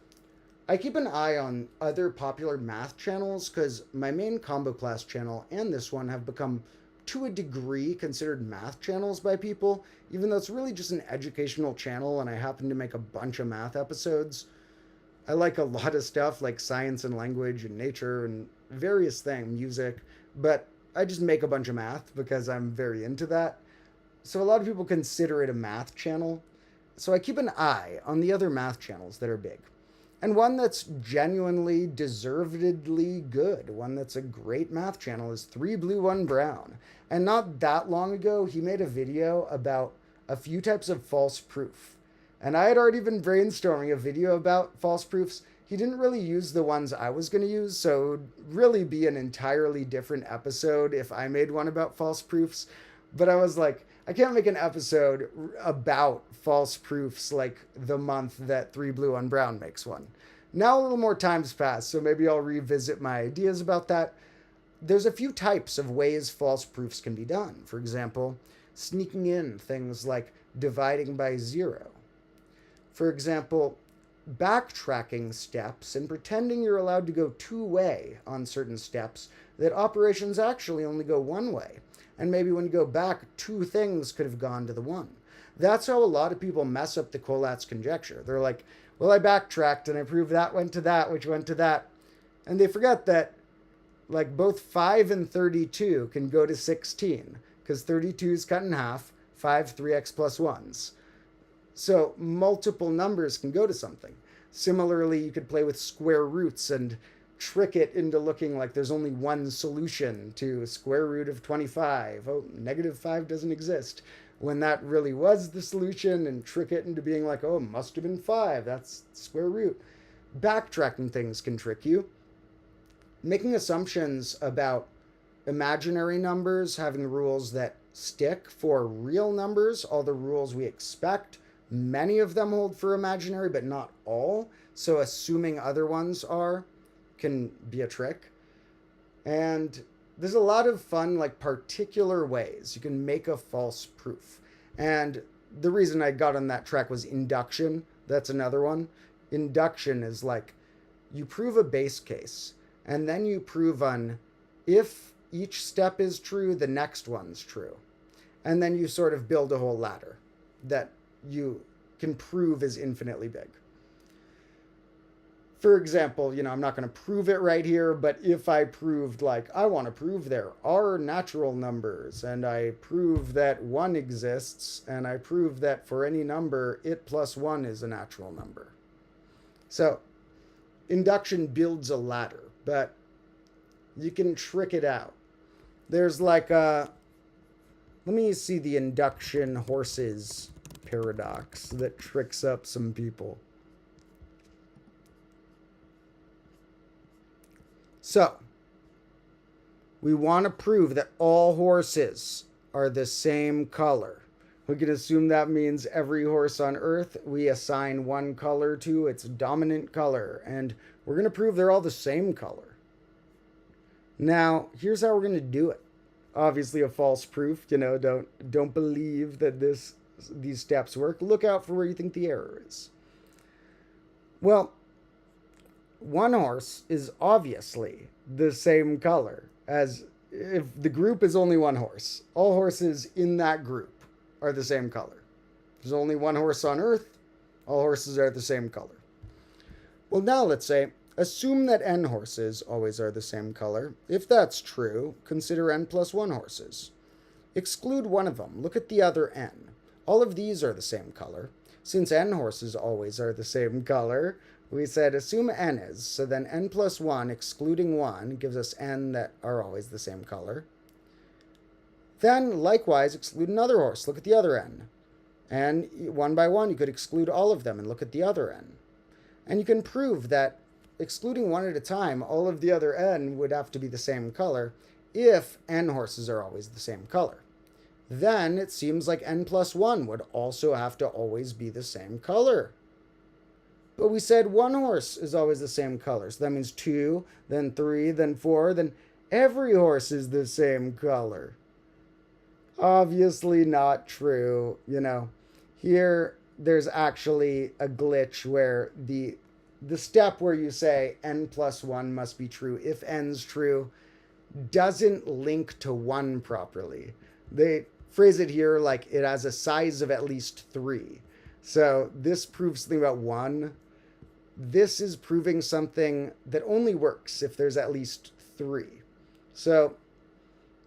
I keep an eye on other popular math channels because my main combo class channel and this one have become, to a degree, considered math channels by people, even though it's really just an educational channel and I happen to make a bunch of math episodes. I like a lot of stuff like science and language and nature and various things, music, but I just make a bunch of math because I'm very into that. So a lot of people consider it a math channel. So I keep an eye on the other math channels that are big. And one that's genuinely, deservedly good, one that's a great math channel, is 3 Blue 1 Brown. And not that long ago, he made a video about a few types of false proof. And I had already been brainstorming a video about false proofs. He didn't really use the ones I was going to use, so it would really be an entirely different episode if I made one about false proofs. But I was like, I can't make an episode about false proofs like the month that 3 Blue 1 Brown makes one. Now a little more time's passed, so maybe I'll revisit my ideas about that. There's a few types of ways false proofs can be done. For example, sneaking in things like dividing by 0. For example, backtracking steps and pretending you're allowed to go two-way on certain steps that operations actually only go one way. And maybe when you go back, two things could have gone to the one. That's how a lot of people mess up the Collatz conjecture. They're like, well, I backtracked and I proved that went to that, which went to that. And they forget that like both 5 and 32 can go to 16 because 32 is cut in half, 5 3x plus 1s. So multiple numbers can go to something. Similarly, you could play with square roots and trick it into looking like there's only one solution to square root of 25. Oh, -5 doesn't exist. When that really was the solution, and trick it into being like, oh, it must have been 5. That's square root. Backtracking things can trick you. Making assumptions about imaginary numbers having rules that stick for real numbers, all the rules we expect. Many of them hold for imaginary, but not all. So assuming other ones can be a trick. And there's a lot of fun, like particular ways you can make a false proof. And the reason I got on that track was induction. That's another one. Induction is like you prove a base case and then you prove on if each step is true, the next one's true. And then you sort of build a whole ladder that you can prove is infinitely big. For example, I'm not going to prove it right here, but if I proved I want to prove there are natural numbers, and I prove that 1 exists, and I prove that for any number, it plus 1 is a natural number. So induction builds a ladder, but you can trick it out. There's let me see the induction horses paradox that tricks up some people. So, we want to prove that all horses are the same color. We can assume that means every horse on Earth we assign one color to its dominant color, and we're going to prove they're all the same color. Now, here's how we're going to do it. Obviously a false proof, don't believe that these steps work. Look out for where you think the error is. Well, one horse is obviously the same color as if the group is only one horse. All horses in that group are the same color. There's only one horse on Earth. All horses are the same color. Well, now let's say, assume that n horses always are the same color. If that's true, consider n plus 1 horses. Exclude one of them. Look at the other n. All of these are the same color. Since n horses always are the same color, we said assume n is, so then n plus 1 excluding 1 gives us n that are always the same color. Then, likewise, exclude another horse. Look at the other n. And one by one, you could exclude all of them and look at the other n. And you can prove that excluding one at a time, all of the other n would have to be the same color if n horses are always the same color. Then it seems like n plus 1 would also have to always be the same color. But we said one horse is always the same color. So that means 2, then 3, then 4, then every horse is the same color. Obviously not true. Here there's actually a glitch where the step where you say n plus 1 must be true if n's true doesn't link to 1 properly. They phrase it here like it has a size of at least 3. So this proves something about 1. This is proving something that only works if there's at least 3. So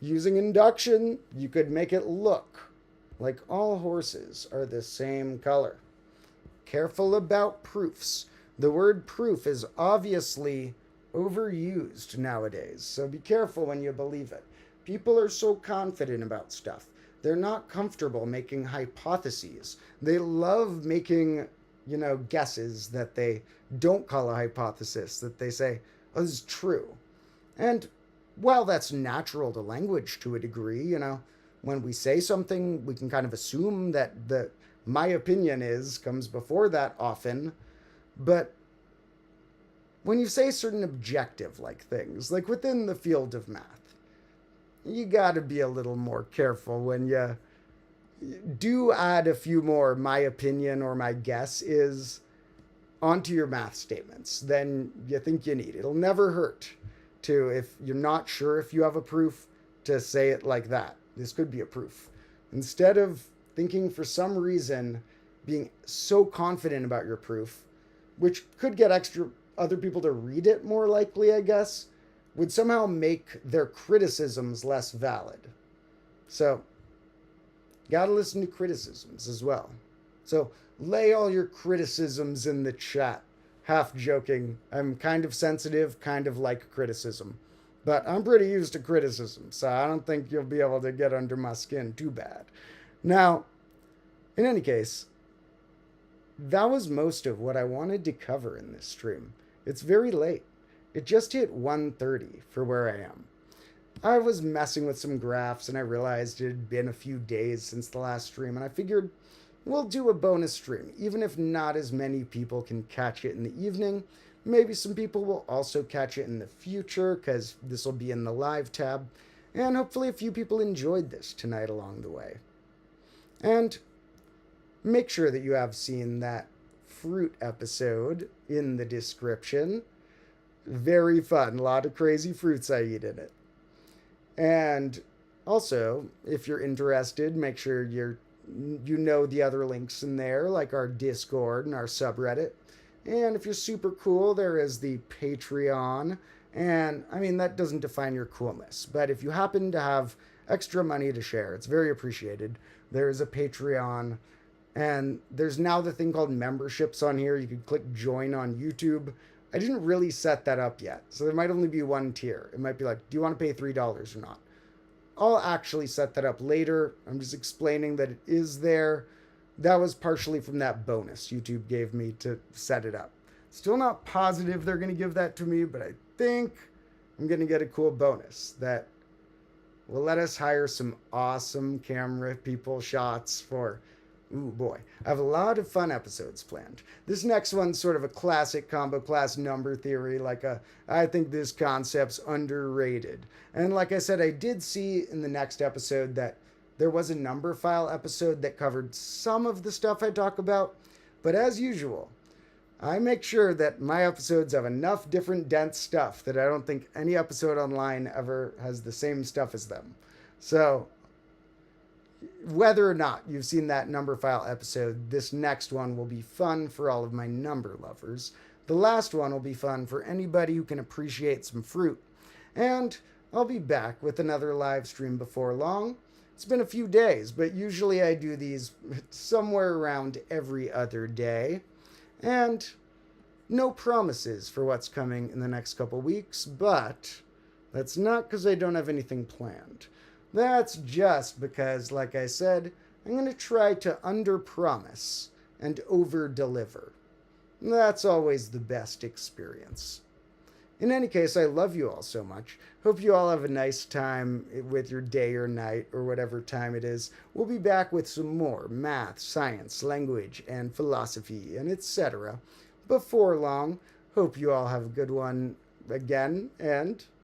using induction, you could make it look like all horses are the same color. Careful about proofs. The word proof is obviously overused nowadays, so be careful when you believe it. People are so confident about stuff. They're not comfortable making hypotheses. They love making, guesses that they don't call a hypothesis, that they say, oh, this is true. And while that's natural to language to a degree, when we say something, we can kind of assume that my opinion comes before that often. But when you say certain objective things, like within the field of math, you got to be a little more careful when you do add a few more my opinion or my guess is onto your math statements than you think you need. It'll never hurt to, if you're not sure if you have a proof, to say it like that. This could be a proof. Instead of thinking for some reason, being so confident about your proof, which could get other people to read it more likely, I guess, would somehow make their criticisms less valid. So, gotta listen to criticisms as well. So, lay all your criticisms in the chat. Half joking. I'm kind of sensitive, kind of like criticism. But I'm pretty used to criticism, so I don't think you'll be able to get under my skin too bad. Now, in any case, that was most of what I wanted to cover in this stream. It's very late. It just hit 1:30 for where I am. I was messing with some graphs and I realized it had been a few days since the last stream, and I figured we'll do a bonus stream, even if not as many people can catch it in the evening. Maybe some people will also catch it in the future, because this will be in the live tab, and hopefully a few people enjoyed this tonight along the way. And make sure that you have seen that fruit episode in the description. Very fun. A lot of crazy fruits I eat in it. And also, if you're interested, make sure you know the other links in there, like our Discord and our subreddit. And if you're super cool, there is the Patreon. And, that doesn't define your coolness. But if you happen to have extra money to share, it's very appreciated. There's a Patreon. And there's now the thing called memberships on here. You can click join on YouTube. I didn't really set that up yet, so there might only be one tier. It might be like, do you want to pay $3 or not? I'll actually set that up later. I'm just explaining that it is there. That was partially from that bonus YouTube gave me to set it up. Still not positive they're going to give that to me, but I think I'm going to get a cool bonus that will let us hire some awesome camera people shots for... Ooh, boy. I have a lot of fun episodes planned. This next one's sort of a classic combo class number theory, I think this concept's underrated. And like I said, I did see in the next episode that there was a number file episode that covered some of the stuff I talk about. But as usual, I make sure that my episodes have enough different dense stuff that I don't think any episode online ever has the same stuff as them. So... whether or not you've seen that number file episode, this next one will be fun for all of my number lovers. The last one will be fun for anybody who can appreciate some fruit. And I'll be back with another live stream before long. It's been a few days, but usually I do these somewhere around every other day. And no promises for what's coming in the next couple weeks, but that's not because I don't have anything planned. That's just because, like I said, I'm going to try to under-promise and over-deliver. That's always the best experience. In any case, I love you all so much. Hope you all have a nice time with your day or night or whatever time it is. We'll be back with some more math, science, language, and philosophy, and etc. before long. Hope you all have a good one again, and